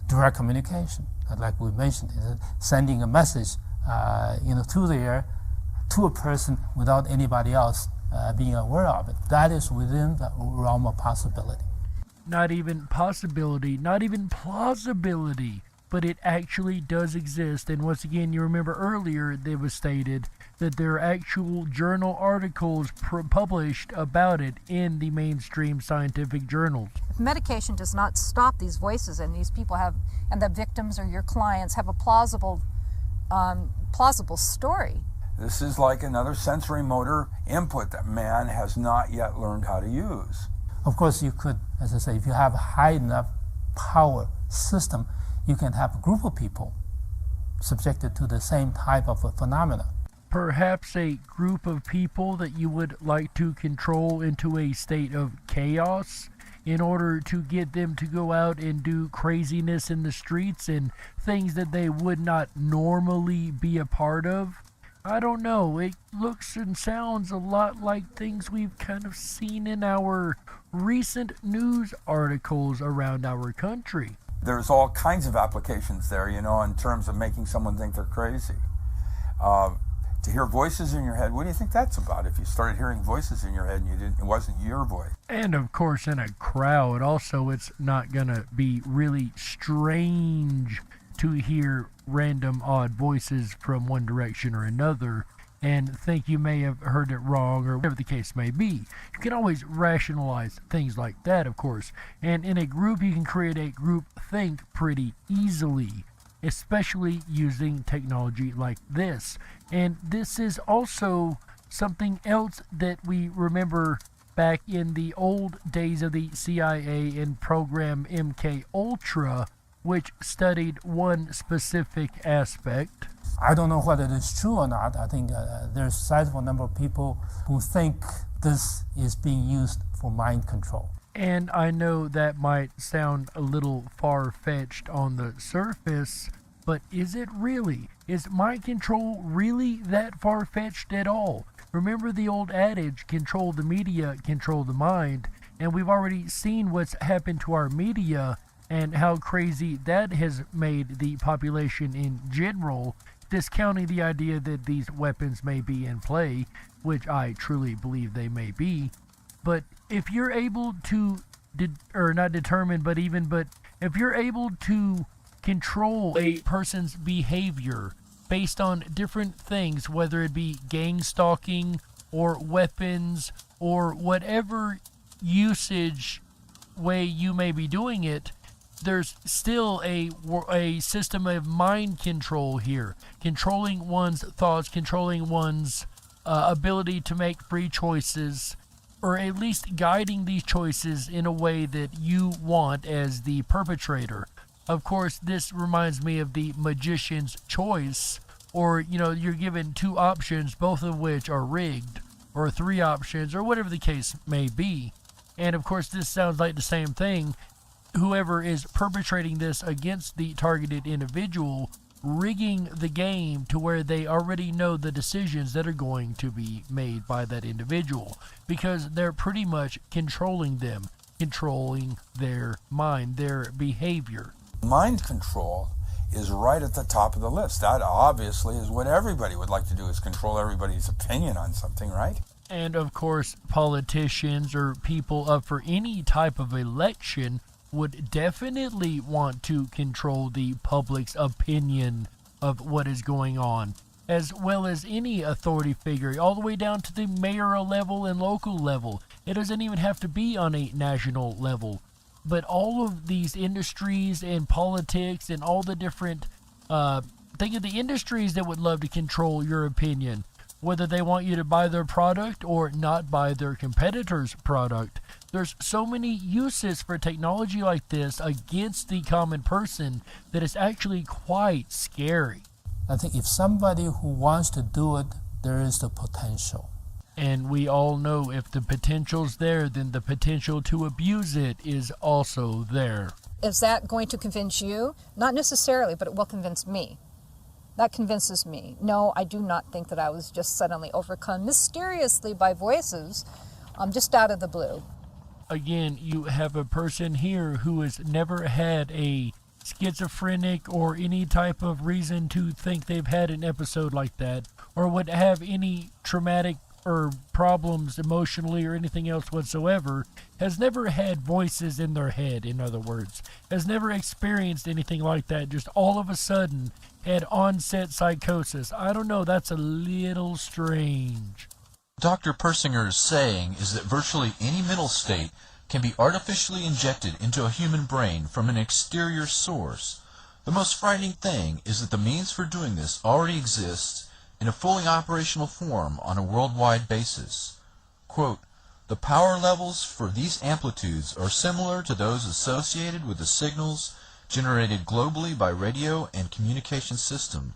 direct communication, like we mentioned, sending a message through the air to a person without anybody else being aware of it. That is within the realm of possibility. Not even possibility, not even plausibility, but it actually does exist. And once again, you remember earlier it was stated that there are actual journal articles published about it in the mainstream scientific journals. If medication does not stop these voices, and these people have, and the victims or your clients have a plausible story. This is like another sensory motor input that man has not yet learned how to use. Of course, you could, as I say, if you have a high enough power system, you can have a group of people subjected to the same type of a phenomena. Perhaps a group of people that you would like to control into a state of chaos in order to get them to go out and do craziness in the streets and things that they would not normally be a part of. I don't know, it looks and sounds a lot like things we've kind of seen in our recent news articles around our country. There's all kinds of applications there, in terms of making someone think they're crazy. To hear voices in your head, what do you think that's about? If you started hearing voices in your head and it wasn't your voice. And of course, in a crowd, also, it's not gonna be really strange to hear random odd voices from one direction or another and think you may have heard it wrong or whatever the case may be. You can always rationalize things like that, of course. And in a group, you can create a group think pretty easily, especially using technology like this. And this is also something else that we remember back in the old days of the CIA and program MK Ultra, which studied one specific aspect. I don't know whether it is true or not. I think there's a sizable number of people who think this is being used for mind control. And I know that might sound a little far-fetched on the surface, but is it really? Is mind control really that far-fetched at all? Remember the old adage, control the media, control the mind, and we've already seen what's happened to our media and how crazy that has made the population in general, discounting the idea that these weapons may be in play, which I truly believe they may be. But if you're able to, if you're able to control a person's behavior based on different things, whether it be gang stalking or weapons or whatever usage way you may be doing it, there's still a system of mind control here, controlling one's thoughts, controlling one's ability to make free choices, or at least guiding these choices in a way that you want as the perpetrator. Of course, this reminds me of the magician's choice, or, you're given two options, both of which are rigged, or three options, or whatever the case may be. And of course, this sounds like the same thing. Whoever is perpetrating this against the targeted individual, rigging the game to where they already know the decisions that are going to be made by that individual, because they're pretty much controlling them, controlling their mind, their behavior. Mind control is right at the top of the list. That obviously is what everybody would like to do, is control everybody's opinion on something, right? And of course, politicians or people up for any type of election would definitely want to control the public's opinion of what is going on, as well as any authority figure, all the way down to the mayoral level and local level. It doesn't even have to be on a national level. But all of these industries and politics and all the different, think of the industries that would love to control your opinion, whether they want you to buy their product or not buy their competitor's product. There's so many uses for technology like this against the common person that it's actually quite scary. I think if somebody who wants to do it, there is the potential. And we all know if the potential's there, then the potential to abuse it is also there. Is that going to convince you? Not necessarily, but it will convince me. That convinces me. No, I do not think that I was just suddenly overcome mysteriously by voices just out of the blue. Again, you have a person here who has never had a schizophrenic or any type of reason to think they've had an episode like that, or would have any traumatic or problems emotionally or anything else whatsoever, has never had voices in their head, in other words, has never experienced anything like that, just all of a sudden had onset psychosis. I don't know, that's a little strange. Dr. Persinger's saying is that virtually any mental state can be artificially injected into a human brain from an exterior source. The most frightening thing is that the means for doing this already exists in a fully operational form on a worldwide basis. Quote, the power levels for these amplitudes are similar to those associated with the signals generated globally by radio and communication system.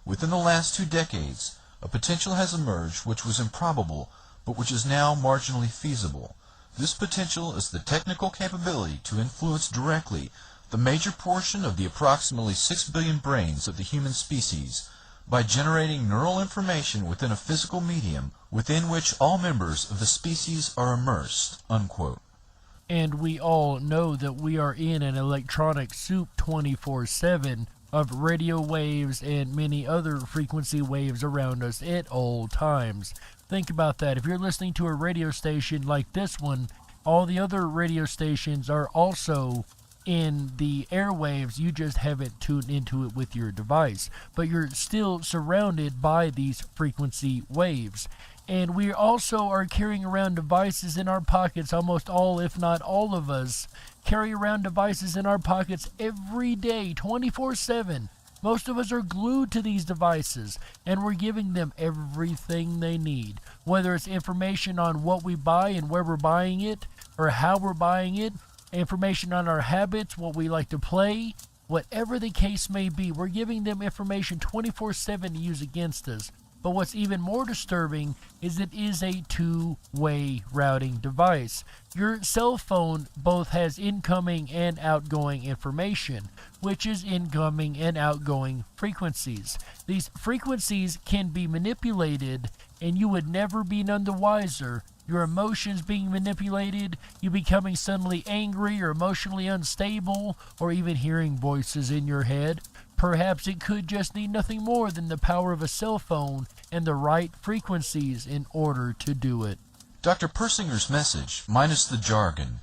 Within the last 2 decades, a potential has emerged which was improbable, but which is now marginally feasible. This potential is the technical capability to influence directly the major portion of the approximately 6 billion brains of the human species by generating neural information within a physical medium within which all members of the species are immersed, unquote. And we all know that we are in an electronic soup 24/7 of radio waves and many other frequency waves around us at all times. Think about that. If you're listening to a radio station like this one, all the other radio stations are also in the airwaves. You just haven't tuned into it with your device, but you're still surrounded by these frequency waves. And we also are carrying around devices in our pockets. Almost all, if not all of us, carry around devices in our pockets every day, 24/7. Most of us are glued to these devices, and we're giving them everything they need. Whether it's information on what we buy and where we're buying it, or how we're buying it, information on our habits, what we like to play, whatever the case may be, we're giving them information 24/7 to use against us. But what's even more disturbing is it is a two-way routing device. Your cell phone both has incoming and outgoing information, which is incoming and outgoing frequencies. These frequencies can be manipulated, and you would never be none the wiser. Your emotions being manipulated, you becoming suddenly angry or emotionally unstable, or even hearing voices in your head. Perhaps it could just need nothing more than the power of a cell phone and the right frequencies in order to do it. Dr. Persinger's message, minus the jargon,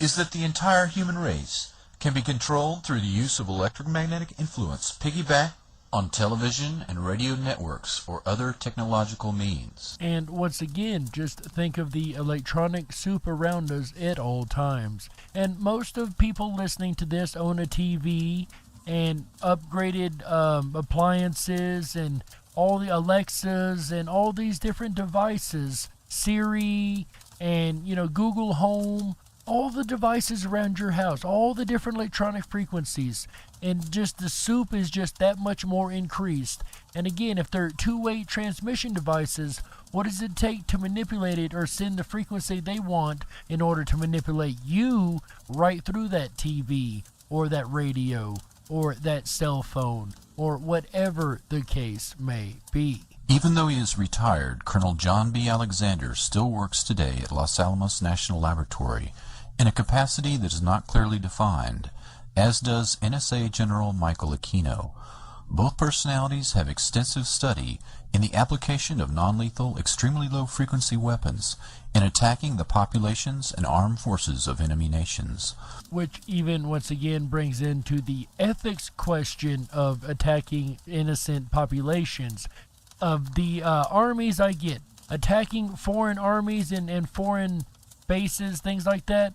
is that the entire human race can be controlled through the use of electromagnetic influence piggyback on television and radio networks or other technological means. And once again, just think of the electronic soup around us at all times. And most of people listening to this own a TV and upgraded appliances and all the Alexas and all these different devices, Siri and Google Home, all the devices around your house, all the different electronic frequencies, and just the soup is just that much more increased. And again, if they're two-way transmission devices, what does it take to manipulate it or send the frequency they want in order to manipulate you right through that TV or that radio or that cell phone, or whatever the case may be? Even though he is retired, Colonel John B. Alexander still works today at Los Alamos National Laboratory in a capacity that is not clearly defined, as does NSA General Michael Aquino. Both personalities have extensive study in the application of non-lethal, extremely low-frequency weapons in attacking the populations and armed forces of enemy nations. Which even, once again, brings into the ethics question of attacking innocent populations. Of the armies, I get attacking foreign armies and foreign bases, things like that.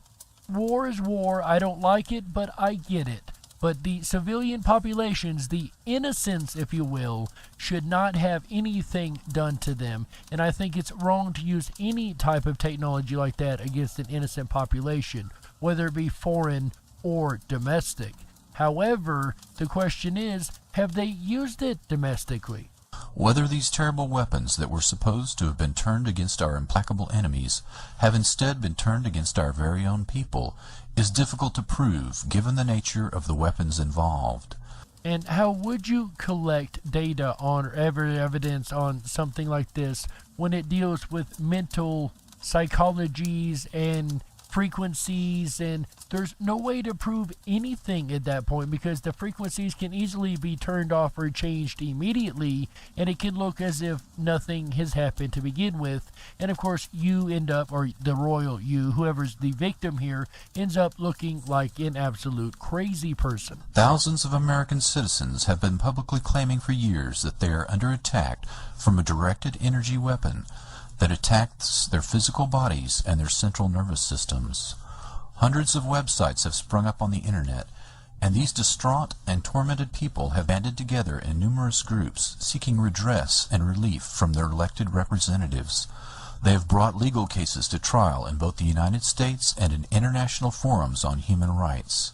War is war. I don't like it, but I get it. But the civilian populations, the innocents, if you will, should not have anything done to them. And I think it's wrong to use any type of technology like that against an innocent population, whether it be foreign or domestic. However, the question is, have they used it domestically? Whether these terrible weapons that were supposed to have been turned against our implacable enemies have instead been turned against our very own people is difficult to prove given the nature of the weapons involved. And how would you collect data on or evidence on something like this when it deals with mental psychologies and frequencies, and there's no way to prove anything at that point because the frequencies can easily be turned off or changed immediately, and it can look as if nothing has happened to begin with. And of course you end up, or the royal you, whoever's the victim here, ends up looking like an absolute crazy person. Thousands of American citizens have been publicly claiming for years that they are under attack from a directed energy weapon that attacks their physical bodies and their central nervous systems. Hundreds of websites have sprung up on the internet, and these distraught and tormented people have banded together in numerous groups seeking redress and relief from their elected representatives. They have brought legal cases to trial in both the United States and in international forums on human rights.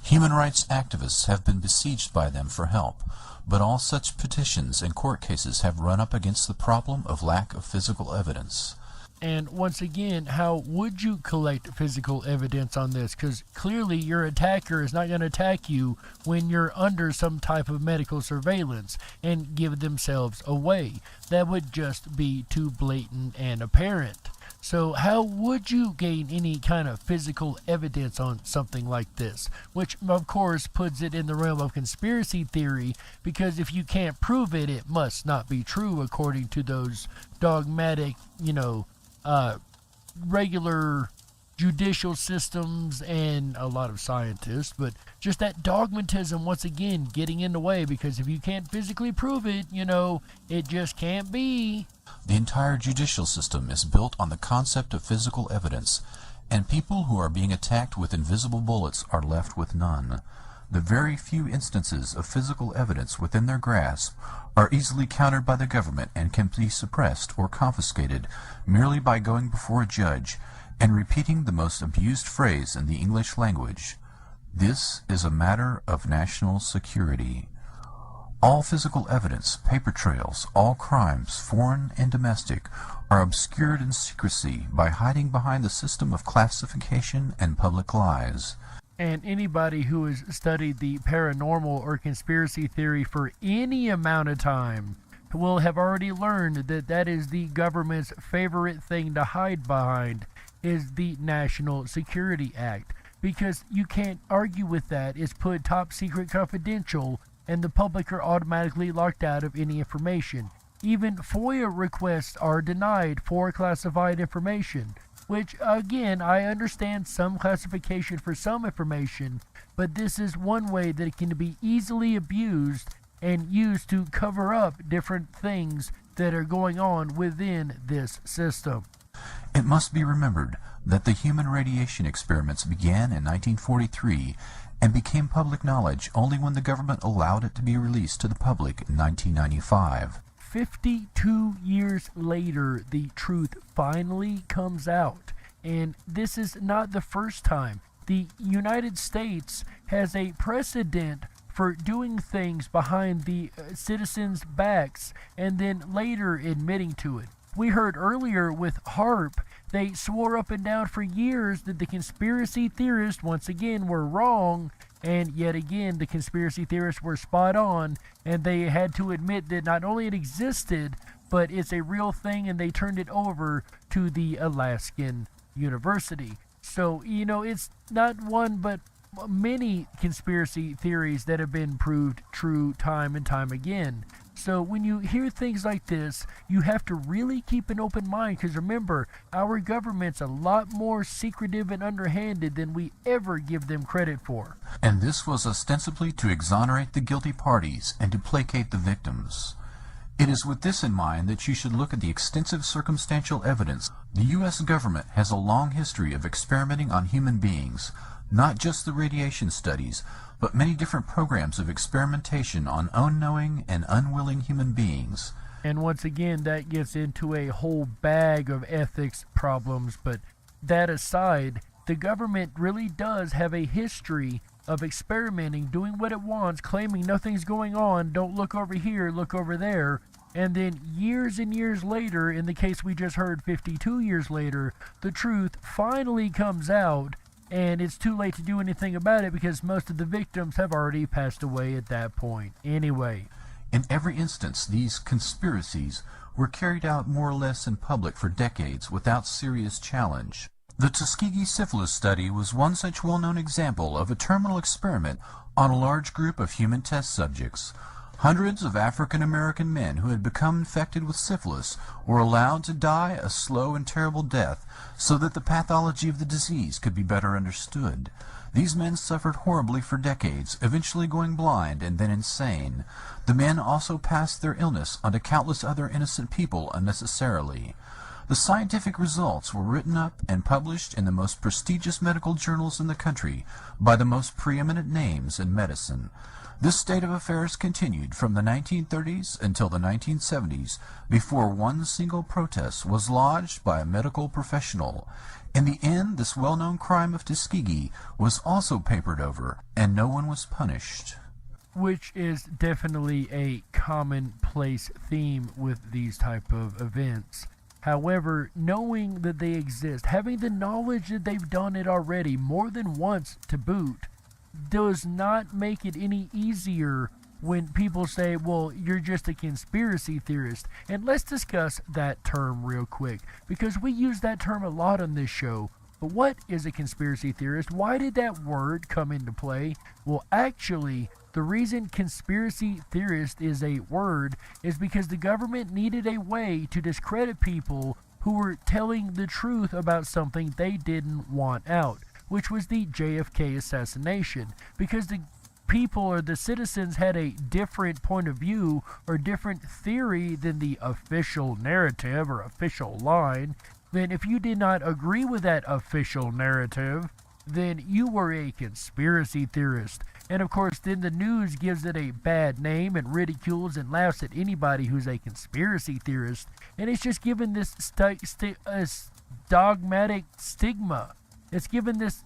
Human rights activists have been besieged by them for help, but all such petitions and court cases have run up against the problem of lack of physical evidence. And once again, how would you collect physical evidence on this? Because clearly your attacker is not going to attack you when you're under some type of medical surveillance and give themselves away. That would just be too blatant and apparent. So how would you gain any kind of physical evidence on something like this? Which, of course, puts it in the realm of conspiracy theory, because if you can't prove it, it must not be true according to those dogmatic, regular judicial systems and a lot of scientists. But just that dogmatism, once again, getting in the way, because if you can't physically prove it, it just can't be. The entire judicial system is built on the concept of physical evidence, and people who are being attacked with invisible bullets are left with none. The very few instances of physical evidence within their grasp are easily countered by the government and can be suppressed or confiscated merely by going before a judge and repeating the most abused phrase in the English language: "This is a matter of national security." All physical evidence, paper trails, all crimes, foreign and domestic, are obscured in secrecy by hiding behind the system of classification and public lies. And anybody who has studied the paranormal or conspiracy theory for any amount of time will have already learned that that is the government's favorite thing to hide behind, is the National Security Act. Because you can't argue with that. It's put top secret confidential, and the public are automatically locked out of any information. Even FOIA requests are denied for classified information, which, again, I understand some classification for some information, but this is one way that it can be easily abused and used to cover up different things that are going on within this system. It must be remembered that the human radiation experiments began in 1943 and became public knowledge only when the government allowed it to be released to the public in 1995. 52 years later, the truth finally comes out. And this is not the first time. The United States has a precedent for doing things behind the citizens' backs and then later admitting to it. We heard earlier with HARP, they swore up and down for years that the conspiracy theorists, once again, were wrong, and yet again, the conspiracy theorists were spot on, and they had to admit that not only it existed, but it's a real thing, and they turned it over to the Alaskan University. So, it's not one, but many conspiracy theories that have been proved true time and time again. So when you hear things like this, you have to really keep an open mind, because remember, our government's a lot more secretive and underhanded than we ever give them credit for. And this was ostensibly to exonerate the guilty parties and to placate the victims. It is with this in mind that you should look at the extensive circumstantial evidence. The U.S. government has a long history of experimenting on human beings, not just the radiation studies, but many different programs of experimentation on unknowing and unwilling human beings. And once again, that gets into a whole bag of ethics problems, but that aside, the government really does have a history of experimenting, doing what it wants, claiming nothing's going on, don't look over here, look over there, and then years and years later, in the case we just heard 52 years later, the truth finally comes out, and it's too late to do anything about it because most of the victims have already passed away at that point anyway. In every instance, these conspiracies were carried out more or less in public for decades without serious challenge. The Tuskegee syphilis study was one such well-known example of a terminal experiment on a large group of human test subjects. Hundreds of African-American men who had become infected with syphilis were allowed to die a slow and terrible death so that the pathology of the disease could be better understood. These men suffered horribly for decades, eventually going blind and then insane. The men also passed their illness onto countless other innocent people unnecessarily. The scientific results were written up and published in the most prestigious medical journals in the country by the most preeminent names in medicine. This state of affairs continued from the 1930s until the 1970s before one single protest was lodged by a medical professional. In the end, this well-known crime of Tuskegee was also papered over, and no one was punished. Which is definitely a commonplace theme with these type of events. However, knowing that they exist, having the knowledge that they've done it already more than once to boot, does not make it any easier when people say, well, you're just a conspiracy theorist. And let's discuss that term real quick, because we use that term a lot on this show. But what is a conspiracy theorist? Why did that word come into play? Well, actually, the reason conspiracy theorist is a word is because the government needed a way to discredit people who were telling the truth about something they didn't want out, which was the JFK assassination, because the people or the citizens had a different point of view or different theory than the official narrative or official line. Then if you did not agree with that official narrative, then you were a conspiracy theorist. And of course, then the news gives it a bad name and ridicules and laughs at anybody who's a conspiracy theorist. And it's just given this dogmatic stigma. It's given this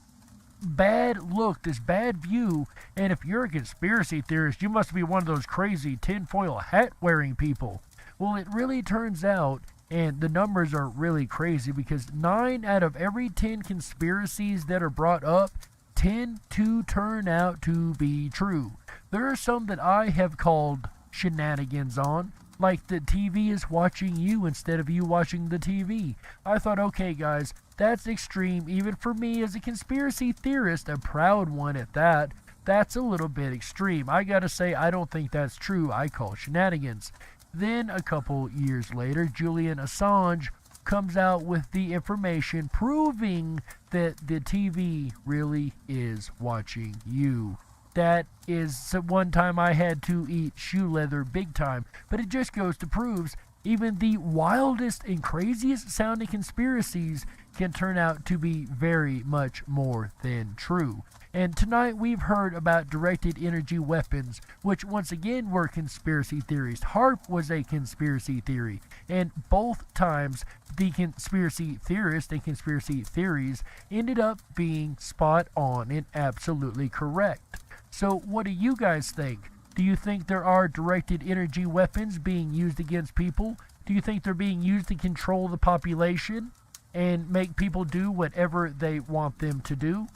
bad look, this bad view, and if you're a conspiracy theorist, you must be one of those crazy tinfoil hat wearing people. Well, it really turns out, and the numbers are really crazy, because 9 out of every 10 conspiracies that are brought up tend to turn out to be true. There are some that I have called shenanigans on, like the TV is watching you instead of you watching the TV. I thought, okay guys, that's extreme, even for me as a conspiracy theorist, a proud one at that. That's a little bit extreme. I gotta say, I don't think that's true. I call shenanigans. Then a couple years later, Julian Assange comes out with the information proving that the TV really is watching you. That is one time I had to eat shoe leather big time, but it just goes to prove even the wildest and craziest sounding conspiracies can turn out to be very much more than true. And tonight we've heard about directed energy weapons, which once again were conspiracy theories. HAARP was a conspiracy theory, and both times the conspiracy theorists and conspiracy theories ended up being spot on and absolutely correct. So what do you guys think? Do you think there are directed energy weapons being used against people? Do you think they're being used to control the population and make people do whatever they want them to do?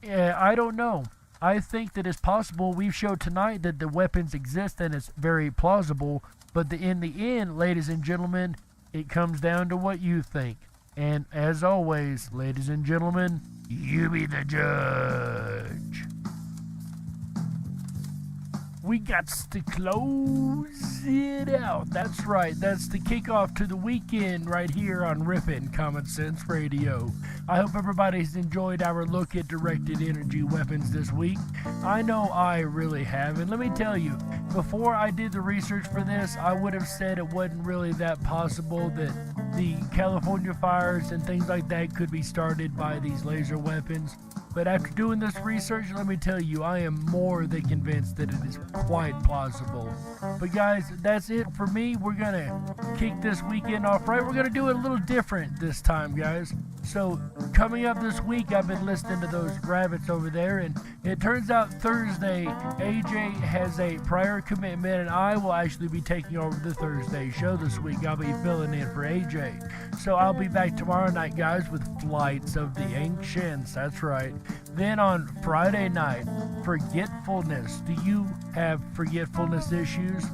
I don't know. I think that it's possible. We've showed tonight that the weapons exist and it's very plausible. But in the end, ladies and gentlemen, it comes down to what you think. And as always, ladies and gentlemen, you be the judge. We got to close it out. That's right. That's the kickoff to the weekend right here on Rippin' Common Sense Radio. I hope everybody's enjoyed our look at directed energy weapons this week. I know I really have. And let me tell you, before I did the research for this, I would have said it wasn't really that possible that the California fires and things like that could be started by these laser weapons. But after doing this research, let me tell you, I am more than convinced that it is quite plausible. But guys, that's it for me. We're going to kick this weekend off right. We're going to do it a little different this time, guys. So coming up this week, I've been listening to those rabbits over there, and it turns out Thursday, AJ has a prior commitment, and I will actually be taking over the Thursday show this week. I'll be filling in for AJ. So I'll be back tomorrow night, guys, with Flights of the Ancients. That's right. Then on Friday night, forgetfulness. Do you have forgetfulness issues?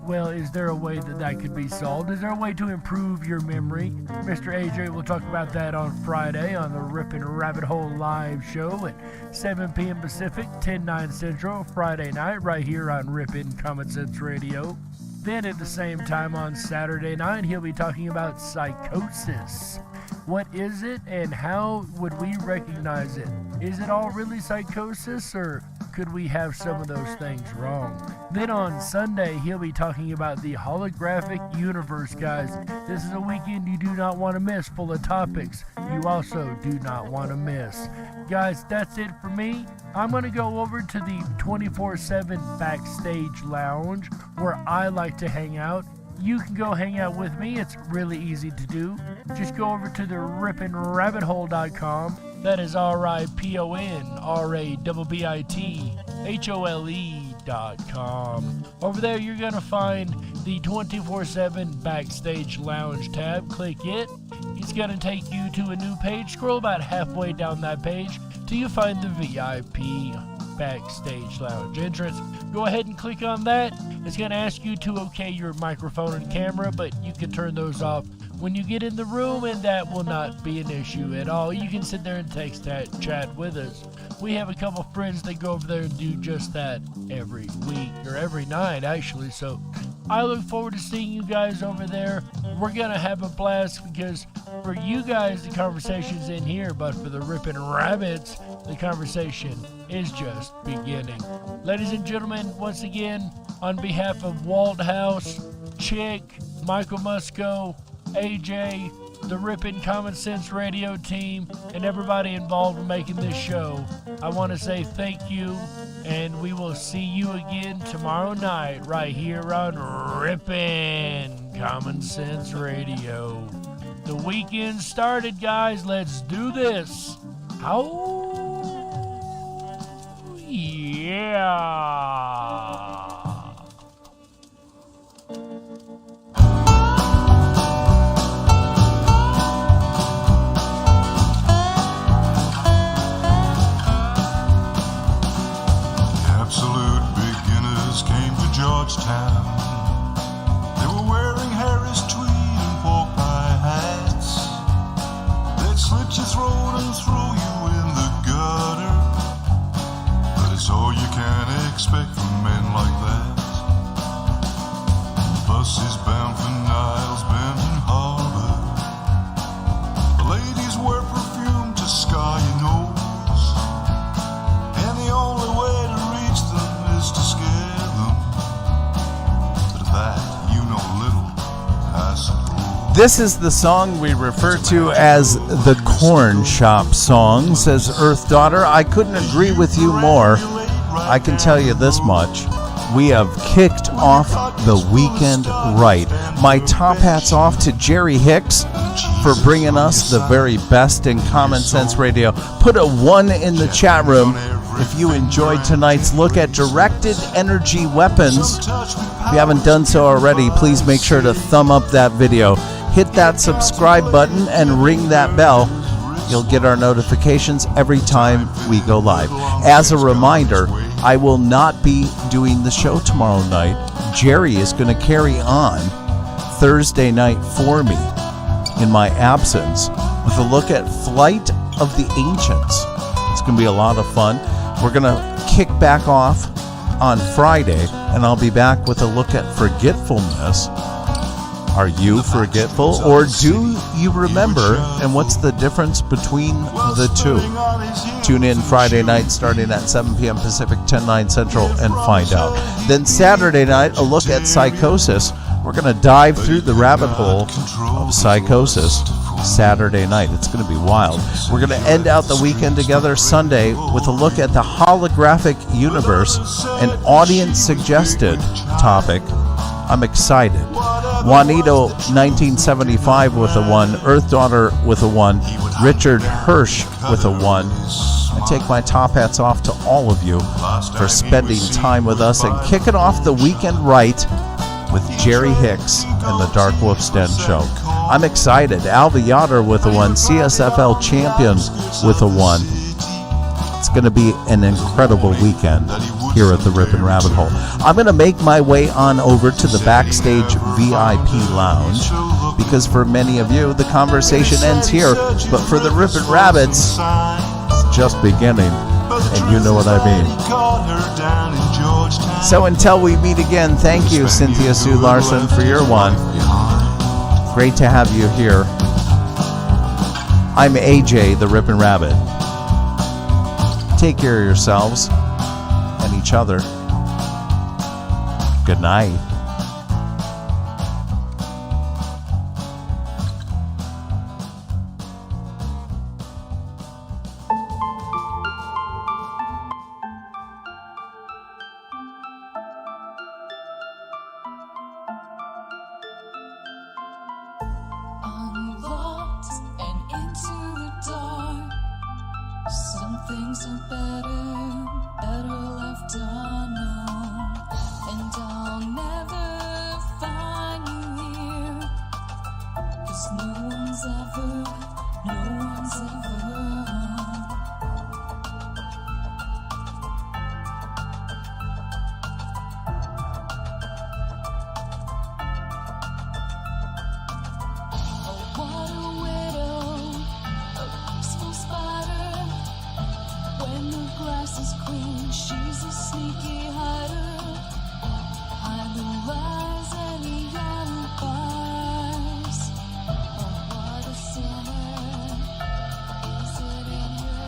Well, is there a way that could be solved? Is there a way to improve your memory? Mr. AJ will talk about that on Friday on the Rippin' Rabbit Hole live show at 7 p.m. Pacific, 10/9 Central, Friday night, right here on Rippin' Common Sense Radio. Then at the same time on Saturday night, he'll be talking about psychosis. What is it and how would we recognize it? Is it all really psychosis, or could we have some of those things wrong? Then on Sunday, he'll be talking about the holographic universe, guys. This is a weekend you do not want to miss, full of topics you also do not want to miss. Guys, that's it for me. I'm going to go over to the 24/7 Backstage Lounge where I like to hang out. You can go hang out with me. It's really easy to do. Just go over to the rippinrabbithole.com. That is RIPONRABBITHOLE.com. Over there, you're going to find the 24/7 Backstage Lounge tab. Click it. It's going to take you to a new page. Scroll about halfway down that page till you find the VIP Backstage Lounge entrance. Go ahead and click on that. It's going to ask you to okay your microphone and camera, but you can turn those off when you get in the room, and that will not be an issue at all. You can sit there and text chat with us. We have a couple friends that go over there and do just that every week, or every night actually, so I look forward to seeing you guys over there. We're going to have a blast because for you guys, the conversation's in here, but for the Rippin' Rabbits, the conversation is just beginning. Ladies and gentlemen, once again, on behalf of Walt House, Chick, Michael Musco, AJ, the Rippin' Common Sense Radio team, and everybody involved in making this show, I want to say thank you, and we will see you again tomorrow night right here on Rippin' Common Sense Radio. The weekend started, guys. Let's do this. Oh, yeah. Absolute beginners came to Georgetown. They were wearing Harris tweed and pork pie hats. They'd slit your throat and throw you in the gutter. But it's all you can expect from men like that. Buses bound for Niles Bend and Harbor. The ladies wear perfume to scar your nose. And the only way to reach them is to scare them. But of that you know little, I suppose. This is the song we refer to as the Corn Shop song, says Earth Daughter. I couldn't agree with you more. I can tell you this much. We have kicked off the weekend right. My top hat's off to Jerry Hicks for bringing us the very best in Common Sense Radio. Put a 1 in the chat room if you enjoyed tonight's look at directed energy weapons. If you haven't done so already, please make sure to thumb up that video. Hit that subscribe button and ring that bell. You'll get our notifications every time we go live. As a reminder, I will not be doing the show tomorrow night. Jerry is going to carry on Thursday night for me in my absence with a look at Flight of the Ancients. It's going to be a lot of fun. We're going to kick back off on Friday, and I'll be back with a look at forgetfulness. Are you forgetful, or do you remember, and what's the difference between the two? Tune in Friday night starting at 7 p.m. Pacific, 10/9 Central, and find out. Then Saturday night, a look at psychosis. We're going to dive through the rabbit hole of psychosis Saturday night. It's going to be wild. We're going to end out the weekend together Sunday with a look at the holographic universe, an audience-suggested topic. I'm excited. Juanito, 1975 with a 1. Earth Daughter with a 1. Richard Hirsch with a 1. I take my top hats off to all of you for spending time with us and kicking off the weekend right with Jerry Hicks and the Darkwolf's Den Show. I'm excited. Alva Yoder with a 1. CSFL Champion with a 1. It's going to be an incredible weekend here at the Rippin' Rabbit Hole. I'm going to make my way on over to the backstage VIP lounge because for many of you, the conversation ends here. But for the Rippin' Rabbits, it's just beginning. And you know what I mean. So until we meet again, thank you, Cynthia Sue Larson, for your 1. Great to have you here. I'm AJ, the Rippin' Rabbit. Take care of yourselves and each other. Good night. Unlocked and into the dark. Some things are better left unknown. And I'll never find you here, 'cause no one's ever What a widow, a peaceful spider. When the grass is green, she's a sneaky hider. Hide the lies and the alibis. Oh, what a sinner, is it in her?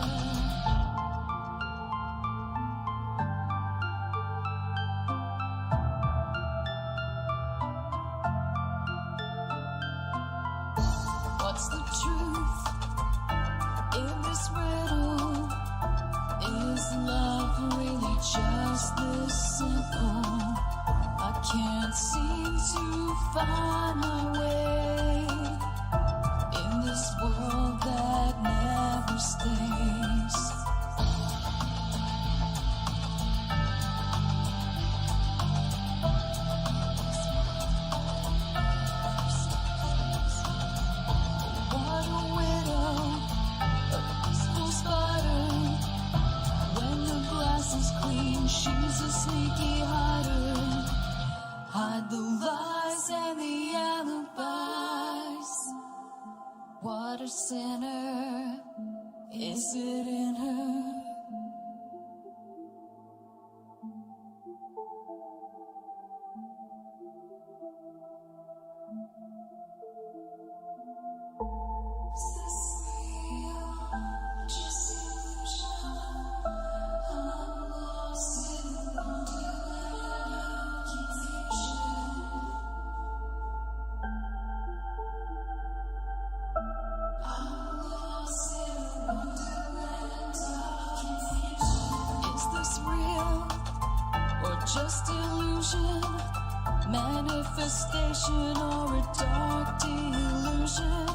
What's the truth in this riddle? Is love really just this simple? I can't seem to find my way in this world that never stays. What a widow, a peaceful spider. When the glass is clean, she's a sneaky hider. Hide the lies and the alibis. What a sinner, is it in her? Is this real? Just illusion? I'm lost in wonderland of confusion. I'm lost in wonderland of confusion. Is this real or just illusion? Manifestation or a dark